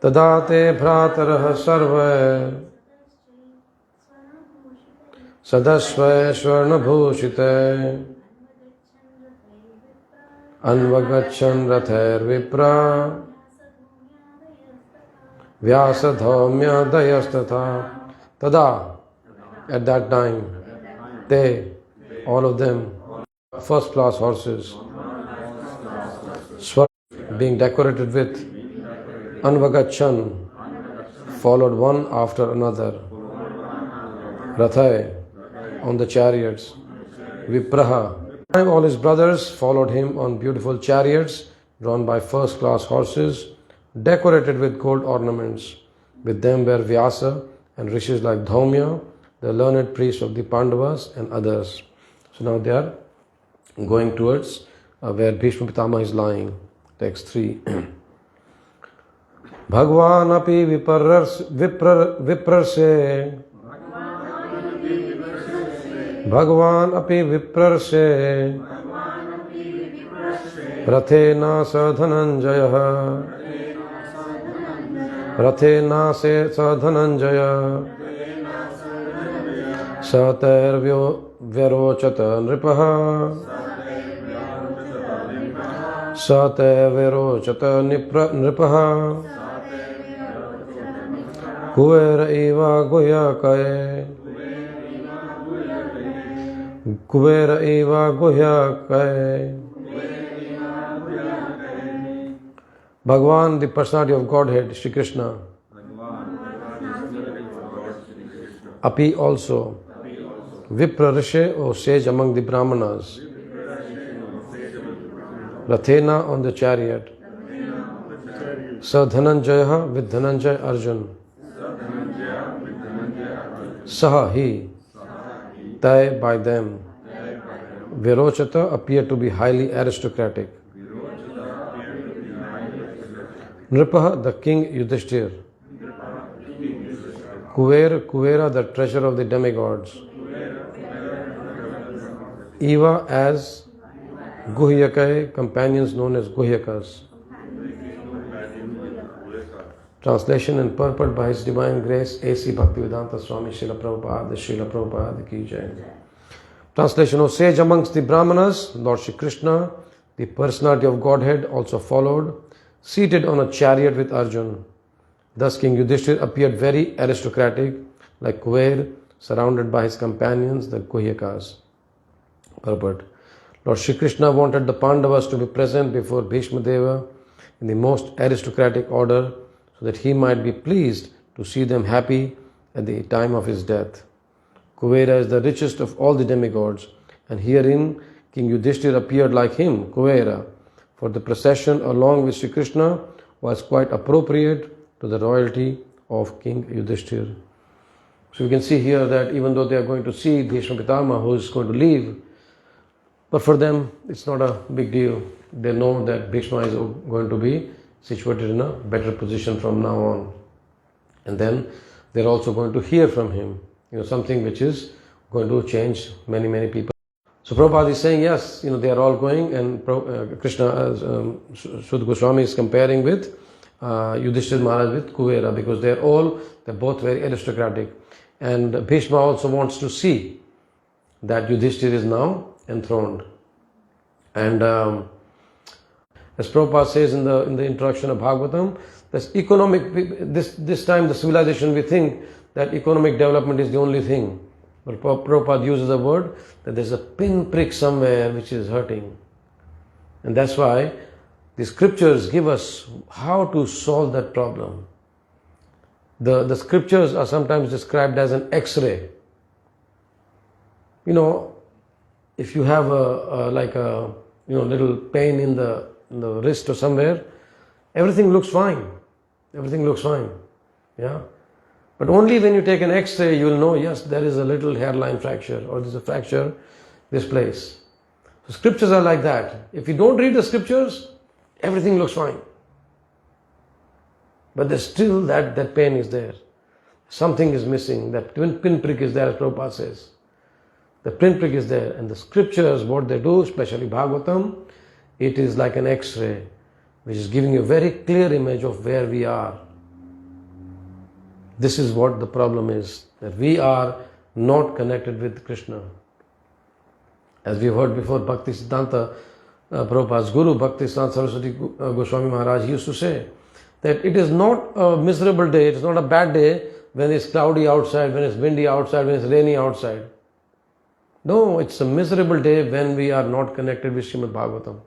Tadate bhratarah sarve sadashve swarna bhushite anvagachan rathair vipra vyasadhaumyadayastata. Tada, at that time, they, all of them, first class horses, being decorated with anvagachan, followed one after another, rathai, on the chariots, vipraha. All his brothers followed him on beautiful chariots drawn by first class horses, decorated with gold ornaments. With them were Vyasa and rishis like Dhaumya, the learned priests of the Pandavas, and others. So now they are going towards where Bhīṣmadeva is lying. Text 3. Bhagwan api viprarse Bhagwan api viprarse Rathena sadhananjaya Rathena se sadhananjaya Sater vyarochata nripaha Sater vyarochata nripaha Kuvera eva goyakaye Kuvera eva guhyakaya. Bhagavan, the personality of Godhead, Shri Krishna. Api also. Vipra Rishe, or sage among the Brahmanas. Rathena, on the chariot. Sa Dhananjaya, with Dhananjaya Arjun. Saha, he. Tai, by them. Virochata, appear to be highly aristocratic. Nripaha, the king Yudhishthir. Kuvera, the treasure of the demigods. Eva, as Guhyakae, companions known as Guhyakas. Translation and purport by His Divine Grace, A.C. Bhaktivedanta Swami Srila Prabhupada ki jai. Translation: O sage amongst the Brahmanas, Lord Shri Krishna, the personality of Godhead, also followed, seated on a chariot with Arjun. Thus King Yudhishthir appeared very aristocratic, like Kuver, surrounded by his companions, the Guhyakas. Purport: Lord Shri Krishna wanted the Pandavas to be present before Bhīṣmadeva in the most aristocratic order, so that he might be pleased to see them happy at the time of his death. Kuvera is the richest of all the demigods, and herein King Yudhishthir appeared like him, Kuvera, for the procession along with Shri Krishna was quite appropriate to the royalty of King Yudhishthir. So you can see here that even though they are going to see Bhishma Pitama, who is going to leave, but for them it's not a big deal. They know that Bhishma is going to be situated in a better position from now on. And then they're also going to hear from him, something which is going to change many people. So Prabhupada is saying, yes, they are all going, and Krishna, Sudha Goswami is comparing with Yudhishthir Maharaj with Kuvera, because they're both very aristocratic. And Bhishma also wants to see that Yudhishthir is now enthroned. And as Prabhupada says in the introduction of Bhāgavatam, this time the civilization, we think that economic development is the only thing. But Prabhupada uses the word that there's a pinprick somewhere which is hurting. And that's why the scriptures give us how to solve that problem. The scriptures are sometimes described as an X-ray. If you have a little pain in the wrist or somewhere, everything looks fine. Yeah. But only when you take an X-ray, you will know, yes, there is a little hairline fracture, or there is a fracture this place. So scriptures are like that. If you don't read the scriptures, everything looks fine. But there's still that pain is there. Something is missing. That pinprick is there, as Prabhupada says. The pinprick is there. And the scriptures, what they do, especially Bhāgavatam, it is like an X-ray, which is giving you a very clear image of where we are. This is what the problem is, that we are not connected with Krishna. As we heard before, Bhakti Siddhanta, Prabhupada's Guru, Bhakti Siddhanta Saraswati Goswami Maharaj used to say that it is not a miserable day, it is not a bad day when it's cloudy outside, when it's windy outside, when it's rainy outside. No, it's a miserable day when we are not connected with Srīmad Bhāgavatam.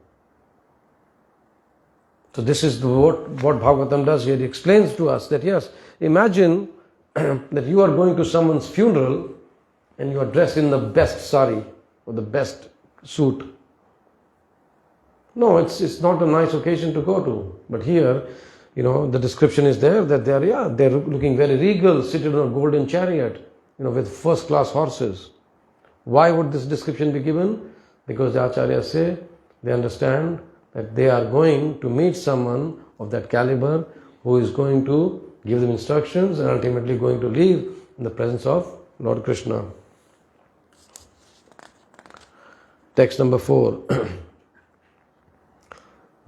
So this is what Bhāgavatam does here. It explains to us that yes, imagine that you are going to someone's funeral and you are dressed in the best sari or the best suit. No, it's not a nice occasion to go to. But here, the description is there that they're looking very regal, seated on a golden chariot, with first class horses. Why would this description be given? Because the acharyas say they understand that they are going to meet someone of that caliber who is going to give them instructions and ultimately going to leave in the presence of Lord Krishna. Text number 4.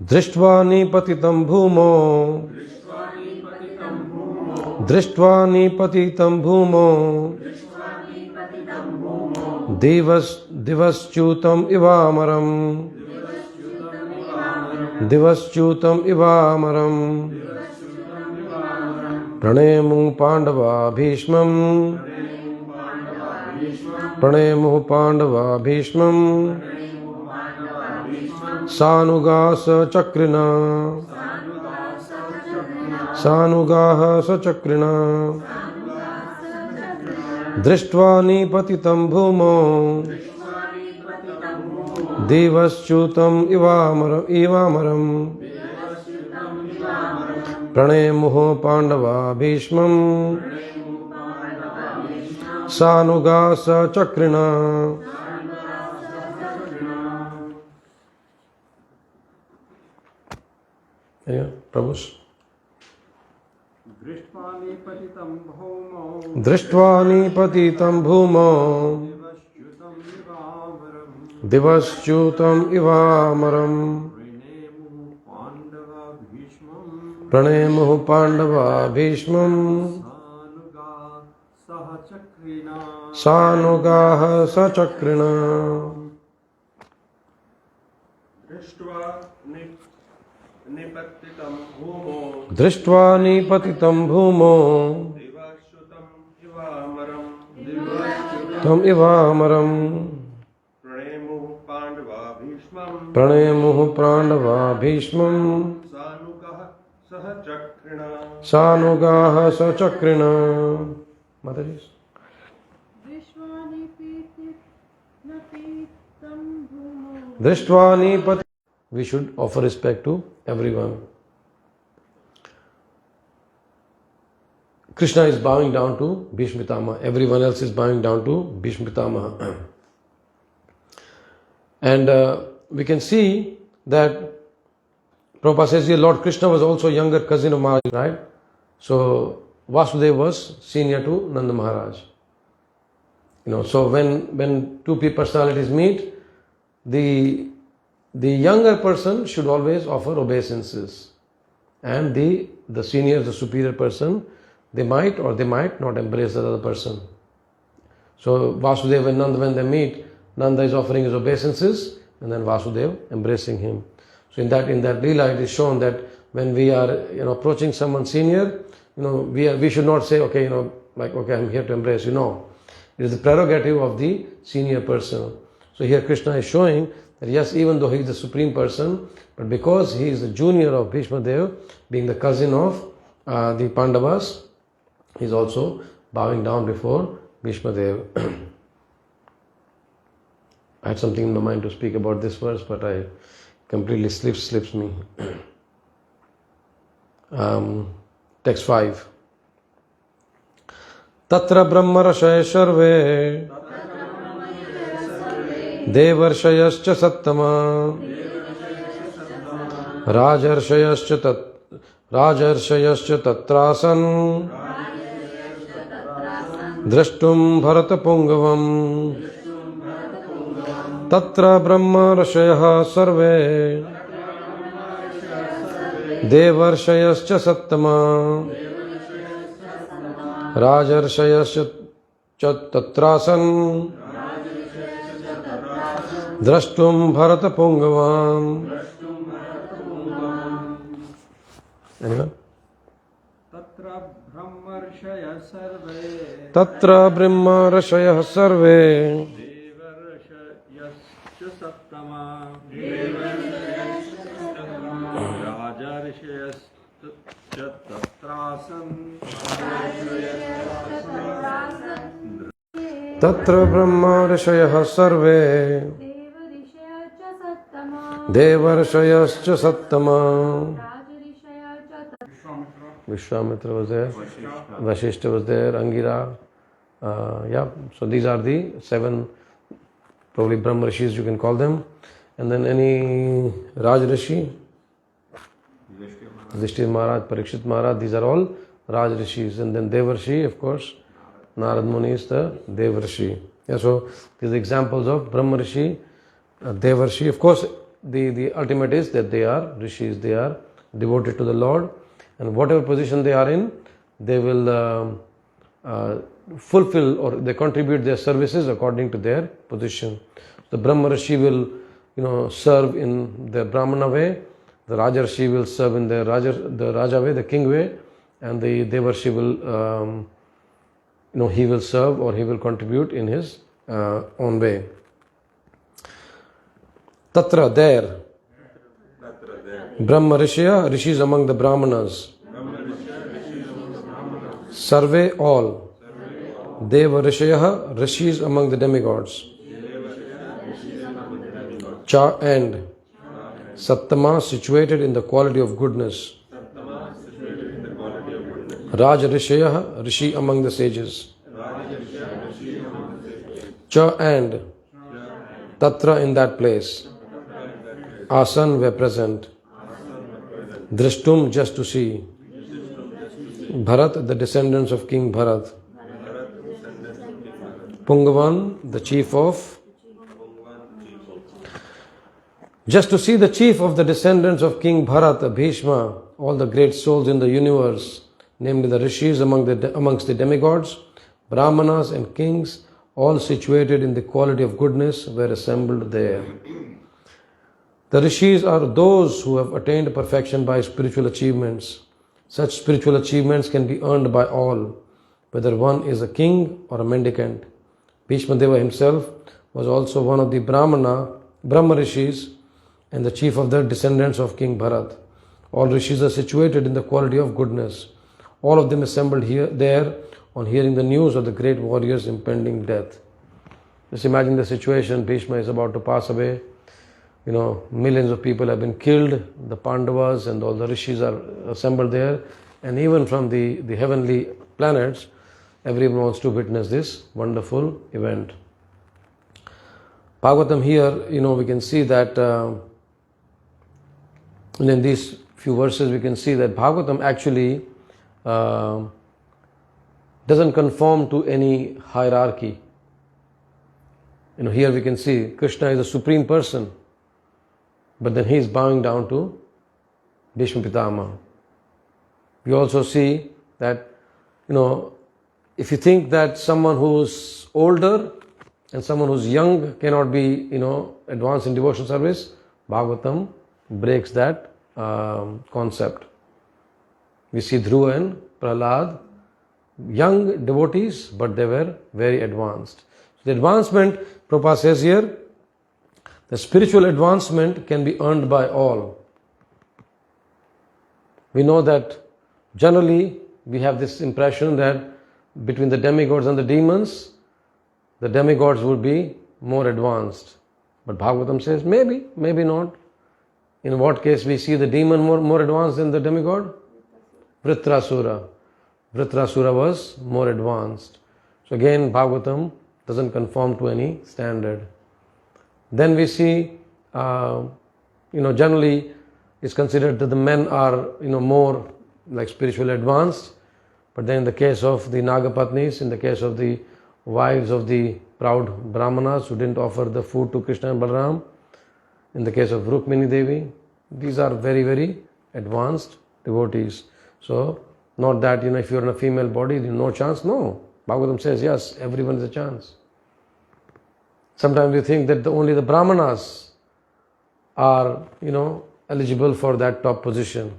Drishtva nipatitam bhumo divaschūtam ivāmaram pranayamung pandava bhishmam Pranemuh Pandava Bhīṣmam Sanugasa Chakrina Sanugaha Sachakrina Drishtva Nipatitam Bhumo Devaschutam Ivamaram Pranemuh Pandava Bhīṣmam Sanugasa Chakrina. Yeah, Prabhus. Drishtva Nipatitam Bhumo Devaschutam Ivamaram Pranemuh Pandava Bhīṣmam Sanugaha Sachakrina. Drishtva Nipatitam Bhumo Tam Ivamaram Pranemuh Pandava Bhīṣmam Sanugaha Sachakrina. Mataji. Drishtva Nipati. We should offer respect to everyone. Krishna is bowing down to Bhīṣmadeva. Everyone else is bowing down to Bhīṣmadeva. And we can see that Prabhupada says here Lord Krishna was also a younger cousin of Maharaj, right? So Vasudeva was senior to Nanda Maharaj. So when two personalities meet, the younger person should always offer obeisances, and the senior, the superior person, they might or they might not embrace the other person. So Vasudeva and Nanda, when they meet, Nanda is offering his obeisances, and then Vasudeva embracing him. So in that Leela, it is shown that when we are approaching someone senior, we should not say, okay, okay, I'm here to embrace you. No, it is the prerogative of the senior person. So here Krishna is showing that yes, even though he is the supreme person, but because he is the junior of Bhīṣmadeva, being the cousin of the Pandavas, he is also bowing down before Bhīṣmadeva. I had something in my mind to speak about this verse, but I completely slips me. Text 5. Tatra brahmarashaya sarve devarshayascha sattama rajarshayascha tatrasan drashtum bharata pungavam tatra brahmarashayah sarve devarshayascha sattama rajarshayascha tatrasan drashtum bharata pungavam. Anyone? Tatra brahmarashayah sarve Tatra brahmarashayah sarve devarshayascha sattama. Vishwamitra was there, Vashishta was there, Angira. So these are the 7 probably Brahma Rishis, you can call them. And then any Raj Rishi, Yudhishthira Maharaj, Parikshit Maharaj, these are all Raj Rishis. And then Devarshi, of course, Narad Muni is the Devarshi. So these are examples of Brahma Rishi, Devarshi. Of course, the ultimate is that they are Rishis, they are devoted to the Lord. And whatever position they are in, they will fulfill or they contribute their services according to their position. The Brahma Rishi will, serve in the Brahmana way. The Rajarshi will serve in the Raja way, the king way, and the Devarshi will he will serve or he will contribute in his own way. Tatra, there. Brahma Rishya, rishis among the Brahmanas. Sarve, all. Deva Rishaya, rishis among the demigods. Cha, and. Sattama, situated in the quality of goodness. Raj Rishaya, rishi among the sages. Cha, and. Tatra, in that place. Asan, were present. Drishtum, just to see. Bharat, the descendants of King Bharat. Pungavan, the chief of. Just to see the chief of the descendants of King Bharat, Bhīṣma, all the great souls in the universe, namely the rishis amongst the demigods, brahmanas and kings, all situated in the quality of goodness, were assembled there. The rishis are those who have attained perfection by spiritual achievements. Such spiritual achievements can be earned by all, whether one is a king or a mendicant. Bhīṣmadeva himself was also one of the Brahma rishis and the chief of the descendants of King Bharat. All rishis are situated in the quality of goodness. All of them assembled there on hearing the news of the great warrior's impending death. Just imagine the situation. Bhīṣma is about to pass away. Millions of people have been killed. The Pandavas and all the rishis are assembled there. And even from the heavenly planets, everyone wants to witness this wonderful event. Bhāgavatam here, we can see that in these few verses we can see that Bhāgavatam actually doesn't conform to any hierarchy. Here we can see Krishna is a supreme person, but then he is bowing down to Bhīṣma Pitama. We also see that, if you think that someone who's older and someone who's young cannot be, advanced in devotional service, Bhāgavatam breaks that concept. We see Dhruva and Prahlad, young devotees, but they were very advanced. So the advancement, Prabhupada says here, the spiritual advancement can be earned by all. We know that generally we have this impression that between the demigods and the demons, the demigods would be more advanced. But Bhāgavatam says maybe, maybe not. In what case we see the demon more advanced than the demigod? Vritrasura. Vritrasura was more advanced. So again, Bhāgavatam doesn't conform to any standard. Then we see, generally it's considered that the men are, more like spiritually advanced. But then in the case of the Nagapatnis, in the case of the wives of the proud Brahmanas who didn't offer the food to Krishna and Balaram, in the case of Rukmini Devi, these are very, very advanced devotees. So, not that, if you're in a female body, no chance. No. Bhāgavatam says, yes, everyone is a chance. Sometimes we think that only the Brahmanas are, eligible for that top position.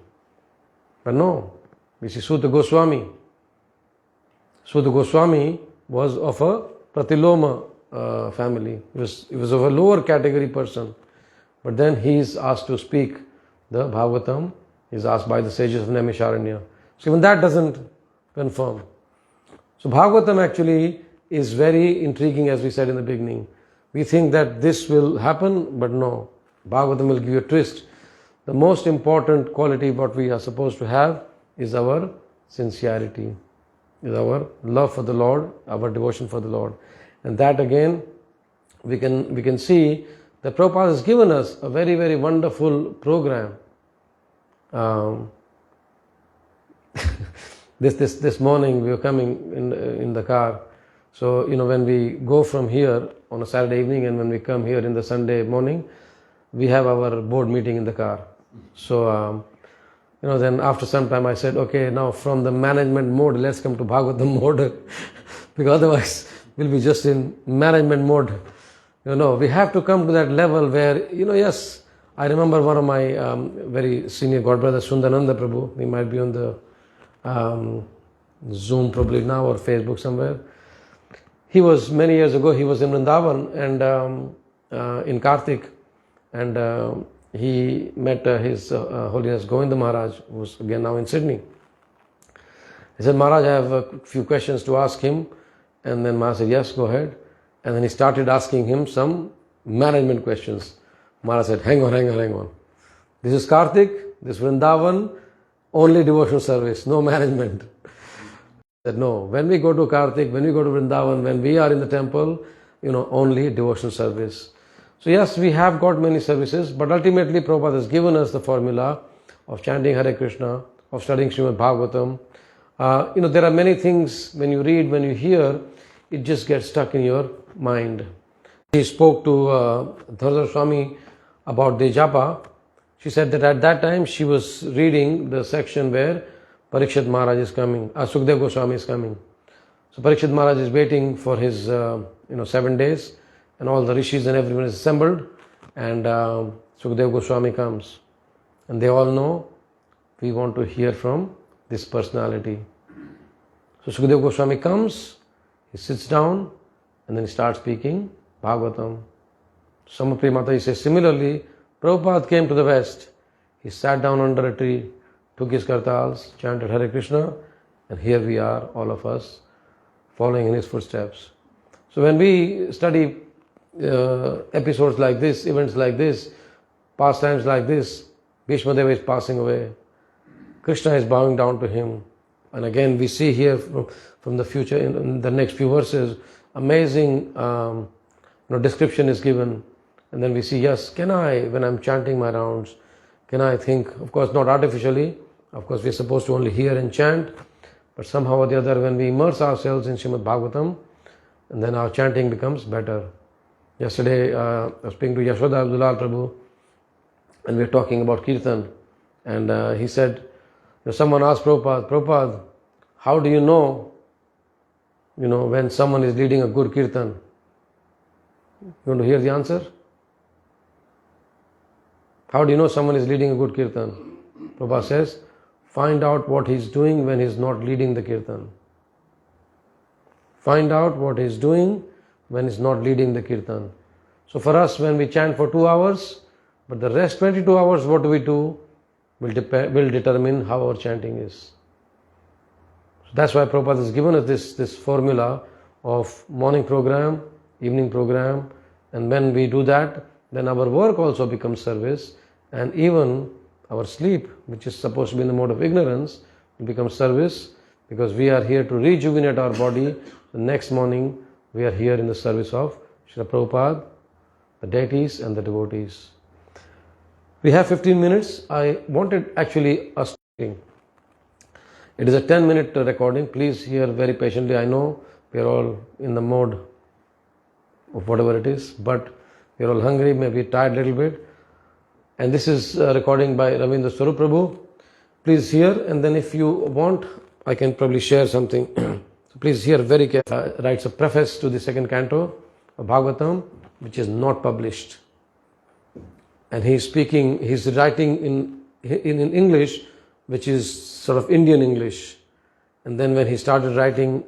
But no. We see Sutta Goswami. Sutta Goswami was of a Pratiloma family. He was of a lower category person. But then he is asked to speak the Bhāgavatam. He is asked by the sages of Naimisharanya. So even that doesn't confirm. So Bhāgavatam actually is very intriguing, as we said in the beginning. We think that this will happen, but no. Bhāgavatam will give you a twist. The most important quality what we are supposed to have is our sincerity, is our love for the Lord, our devotion for the Lord. And that again, we can see that Prabhupada has given us a very, very wonderful program. This morning we were coming in the car. So, when we go from here on a Saturday evening and when we come here in the Sunday morning, we have our board meeting in the car. So, then after some time I said, okay, now from the management mode, let's come to Bhagavatam mode. Because otherwise we'll be just in management mode. We have to come to that level where, yes, I remember one of my very senior godbrother, Sundananda Prabhu, he might be on the Zoom probably now or Facebook somewhere. He was, many years ago, he was in Vrindavan and in Kartik, and he met His Holiness Govinda Maharaj, who's again now in Sydney. He said, Maharaj, I have a few questions to ask him. And then Maharaj said, yes, go ahead. And then he started asking him some management questions. Maharaj said, hang on. This is Kartik, this is Vrindavan, only devotional service, no management. He said, no, when we go to Kartik, when we go to Vrindavan, when we are in the temple, only devotional service. So yes, we have got many services, but ultimately Prabhupada has given us the formula of chanting Hare Krishna, of studying Srīmad Bhāgavatam. There are many things when you read, when you hear, it just gets stuck in your mind. He spoke to Dharadhara Swami about the japa. She said that at that time she was reading the section where Parikshit Maharaj is coming, Sukdev Goswami is coming. So Parikshit Maharaj is waiting for his 7 days, and all the rishis and everyone is assembled, and Sukdev Goswami comes. And they all know, we want to hear from this personality. So Sukdev Goswami comes, he sits down, and then he starts speaking Bhagavatam. Samapriya Mataji says, similarly, Prabhupada came to the West. He sat down under a tree, took his kartals, chanted Hare Krishna, and here we are, all of us, following in his footsteps. So when we study episodes like this, events like this, pastimes like this, Bhīṣmadeva is passing away, Krishna is bowing down to him. And again, we see here from the future, in the next few verses, amazing description is given. And then we see, yes, can I, when I'm chanting my rounds, can I think, of course not artificially, of course we're supposed to only hear and chant, but somehow or the other when we immerse ourselves in Srīmad Bhāgavatam, and then our chanting becomes better. Yesterday I was speaking to Yashoda Abdullah Prabhu, and we were talking about Kirtan, and he said, someone asked Prabhupada, how do you know, when someone is leading a good Kirtan? You want to hear the answer? How do you know someone is leading a good Kirtan? Prabhupada says, find out what he's doing when he's not leading the Kirtan. Find out what he's doing when he's not leading the Kirtan. So for us, when we chant for 2 hours, but the rest 22 hours, what do? Will determine how our chanting is. So that's why Prabhupada has given us this formula of morning program, evening program, and when we do that, then our work also becomes service, and even our sleep, which is supposed to be in the mode of ignorance, will become service, because we are here to rejuvenate our body. The next morning we are here in the service of Srila Prabhupada, the deities and the devotees. We have 15 minutes. I wanted actually us talking. It is a 10-minute recording. Please hear very patiently. I know we are all in the mode of whatever it is, but we are all hungry, maybe tired a little bit. And this is a recording by Ravindra Swarup Prabhu. Please hear, and then if you want, I can probably share something. So please hear very carefully. Writes a preface to the second canto of Bhagavatam, which is not published. And he's writing in English, which is sort of Indian English. And then when he started writing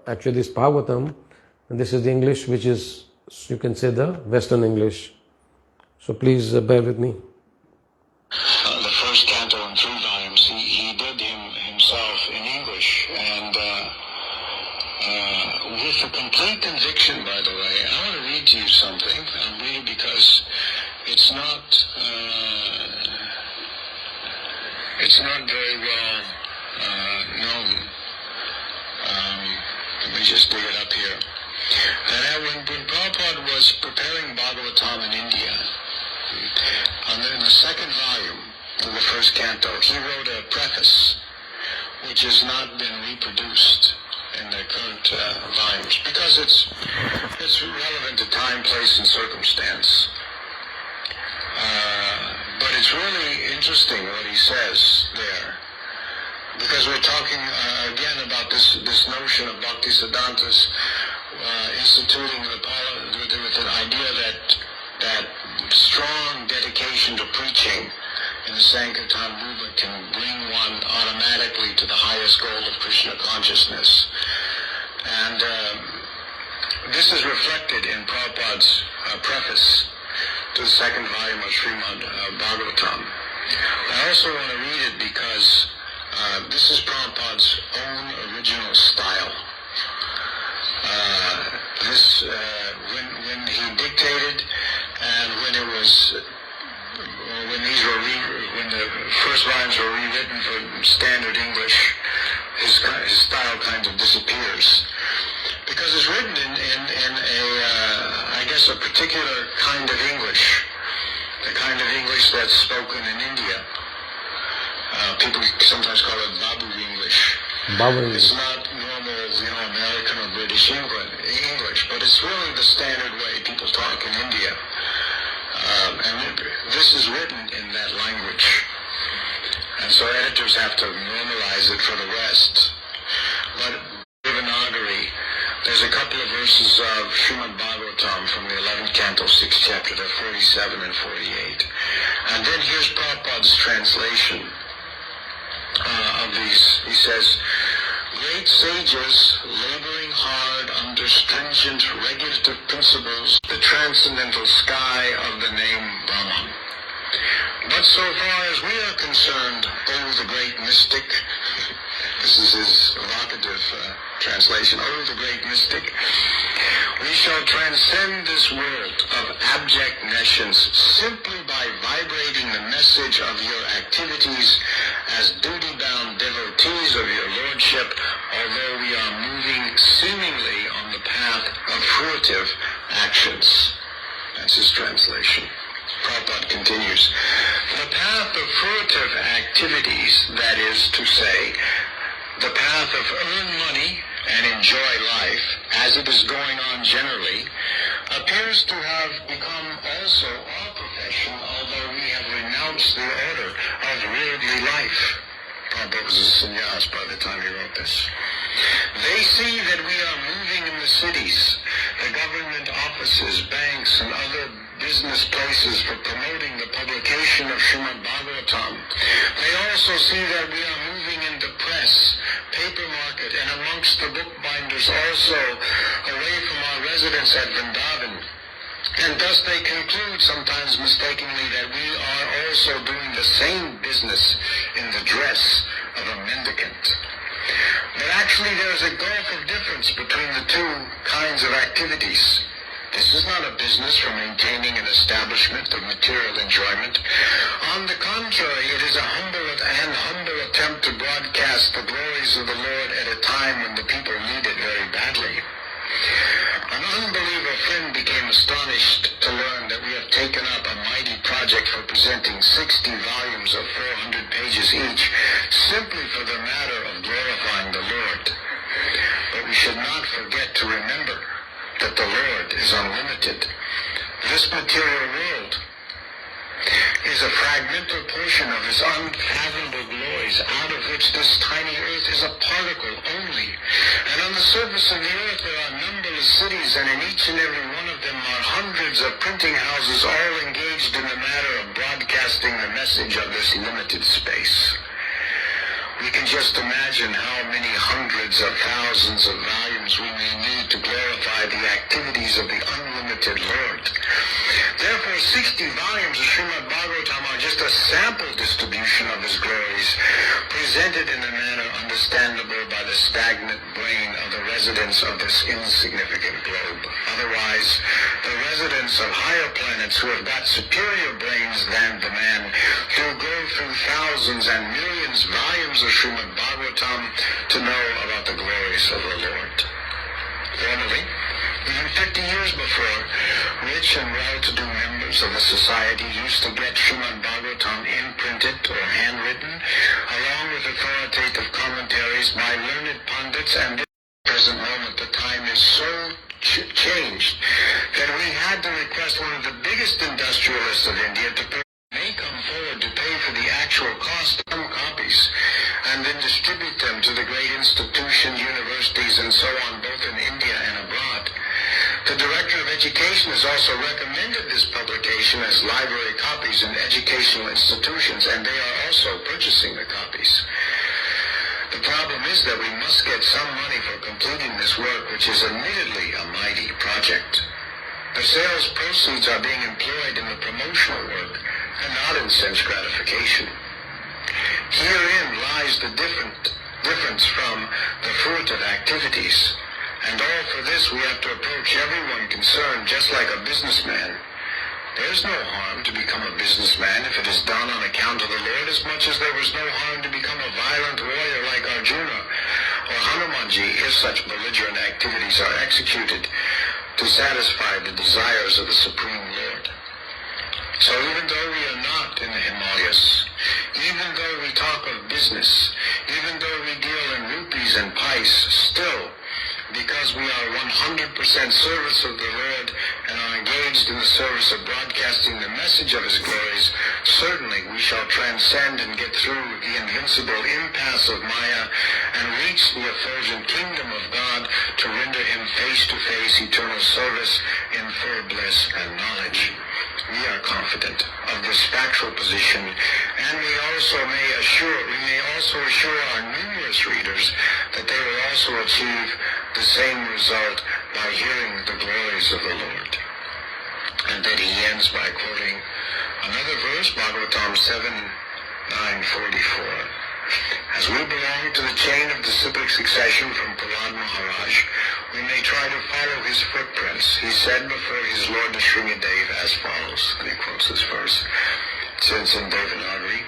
actually this Bhagavatam, and this is the English which is, you can say, the Western English. So please bear with me. The first canto in 3 volumes, he did himself in English, and with a complete conviction, by the way. I want to read to you something. I'm reading because it's not very well known. Let me just dig it up here. And when Prabhupada was preparing Bhagavatam in India, in the second volume of the first canto, he wrote a preface which has not been reproduced in the current volumes because it's relevant to time, place, and circumstance. But it's really interesting what he says there, because we're talking again about this notion of Bhakti Siddhantas instituting with an idea that strong dedication to preaching in the Sankirtan movement can bring one automatically to the highest goal of Krishna consciousness. And this is reflected in Prabhupada's preface to the second volume of Srīmad Bhāgavatam. I also want to read it because this is Prabhupada's own original style. When he dictated and when the first volumes were rewritten for standard English, his style kind of disappears. Because it's written in a particular kind of English, the kind of English that's spoken in India. People sometimes call it Babu English. Babu English. It's not normal, American or British English, but it's really the standard way people talk in India. And this is written in that language. And so editors have to normalize it for the West. But Devanagari, there's a couple of verses of Srīmad Bhāgavatam from the 11th canto, 6th chapter, they're 47 and 48. And then here's Prabhupada's translation of these. He says, great sages laboring hard under stringent regulative principles, the transcendental sky of the name Brahman. But so far as we are concerned, the great mystic, this is his evocative translation, the great mystic, we shall transcend this world of abject nescience simply by vibrating the message of your activities as duty-bound devotees of your lordship, although we are moving seemingly on the path of fruitive actions. That's his translation. Prabhupada continues, the path of fruitive activities, that is to say, the path of earn money and enjoy life, as it is going on generally, appears to have become also our profession, although we have renounced the order of worldly life. Prabhupada was a sannyas by the time he wrote this. They see that we are moving in the cities, the government offices, banks, and other business places for promoting the publication of Srīmad Bhāgavatam. They also see that we are moving in the press, paper market, and amongst the bookbinders also, away from our residence at Vrindavan. And thus they conclude, sometimes mistakenly, that we are also doing the same business in the dress of a mendicant. But actually there is a gulf of difference between the two kinds of activities. This is not a business for maintaining an establishment of material enjoyment. On the contrary, it is a humble attempt to broadcast the glories of the Lord at a time when the people need it very badly. An unbeliever friend became astonished to learn that we have taken up a mighty project for presenting 60 volumes of 400 pages each, simply for the matter of glorifying the Lord. But we should not forget to remember that the Lord is unlimited. This material world is a fragmental portion of his unfathomable glories, out of which this tiny earth is a particle only. And on the surface of the earth there are numberless cities, and in each and every one of them are hundreds of printing houses, all engaged in the matter of broadcasting the message of this limited space. We can just imagine how many hundreds of thousands of volumes we may need to glorify the activities of the unlimited Lord. Therefore, 60 volumes of Srīmad Bhāgavatam are just a sample distribution of his glories, presented in a manner understandable by the stagnant brain of the residents of this insignificant globe. Otherwise, the residents of higher planets who have got superior brains than the man do go through thousands and millions volumes of Srīmad Bhāgavatam to know about the glories of the Lord. Formerly, even 50 years before, rich and well-to-do members of the society used to get Srīmad Bhāgavatam imprinted or handwritten, along with authoritative commentaries by learned pundits, and at the present moment the time is so changed that we had to request one of the biggest industrialists of India to may come forward to pay for the actual cost of some copies and then distribute them to the great institutions, universities, and so on, both in India and abroad. The Director of Education has also recommended this publication as library copies in educational institutions, and they are also purchasing the copies. The problem is that we must get some money for completing this work, which is admittedly a mighty project. The sales proceeds are being employed in the promotional work and not in sense gratification. Herein lies the difference from the fruit of activities. And all for this we have to approach everyone concerned just like a businessman. There is no harm to become a businessman if it is done on account of the Lord, as much as there was no harm to become a violent warrior like Arjuna or Hanumanji if such belligerent activities are executed to satisfy the desires of the Supreme Lord. So even though we are not in the Himalayas, even though we talk of business, even though we deal in rupees and pice, still, because we are 100% service of the Lord and are engaged in the service of broadcasting the message of His glories, certainly we shall transcend and get through the invincible impasse of Maya and reach the effulgent kingdom of God to render Him face-to-face eternal service in full bliss and knowledge. We are confident of this factual position, and we may also assure our numerous readers that they will also achieve the same result by hearing the glories of the Lord. And then he ends by quoting another verse, Bhāgavatam 7:9-44. As we belong to the chain of disciplic succession from Prahlad Maharaj, we may try to follow his footprints. He said before his Lord Srīmad as follows, and he quotes this verse, since in Devanagari,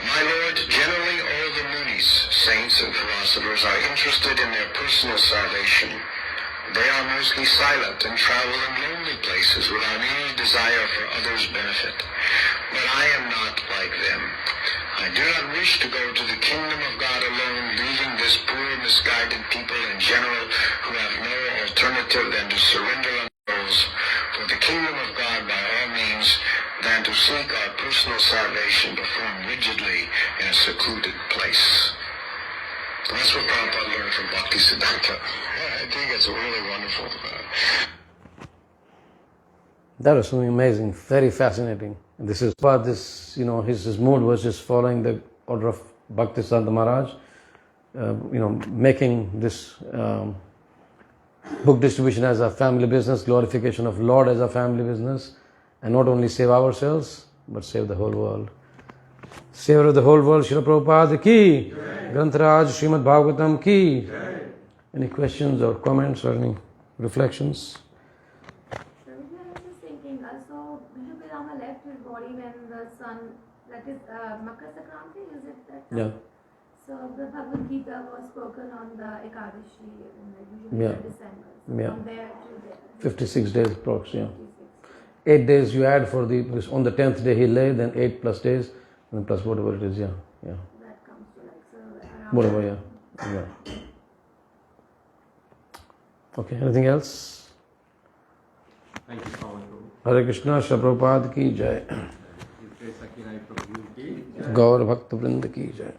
"My Lord, generally all the munis, saints and philosophers are interested in their personal salvation. They are mostly silent and travel in lonely places without any desire for others' benefit. But I am not like them. I do not wish to go to the kingdom of God alone, leaving this poor, misguided people in general who have no alternative than to surrender themselves for the kingdom of God by all means, than to seek our personal salvation performed rigidly in a secluded place." That's what Prabhupada learned from Bhaktisiddhanta. I think it's really wonderful. That was something amazing, very fascinating. And this is about this, his mood was just following the order of Bhaktisiddhanta Maharaj, making this book distribution as a family business, glorification of Lord as a family business, and not only save ourselves, but save the whole world. Savior of the whole world, Srila Prabhupada ki, Grantaraj, Srīmad Bhāgavatam ki. Any questions or comments or any reflections? So I was just thinking, so Bhīṣmadeva left his body when the sun, that is Makar Sankranti, is it that time? Yeah. So the Bhagavad Gita was spoken on the Ekadashi, usually Yeah. in December. So Yeah. from there to there. 56 days approx, yeah. 8 days you add because on the 10th day he lay, then 8 plus days, and plus whatever it is, yeah. That comes to around Whatever, yeah. Okay, anything else? Thank you so much, Prabhu. Hare Krishna, Srila Prabhupada ki jai. Sakinai Prabhu ki jai. Gaur Bhakta Vrinda ki jai.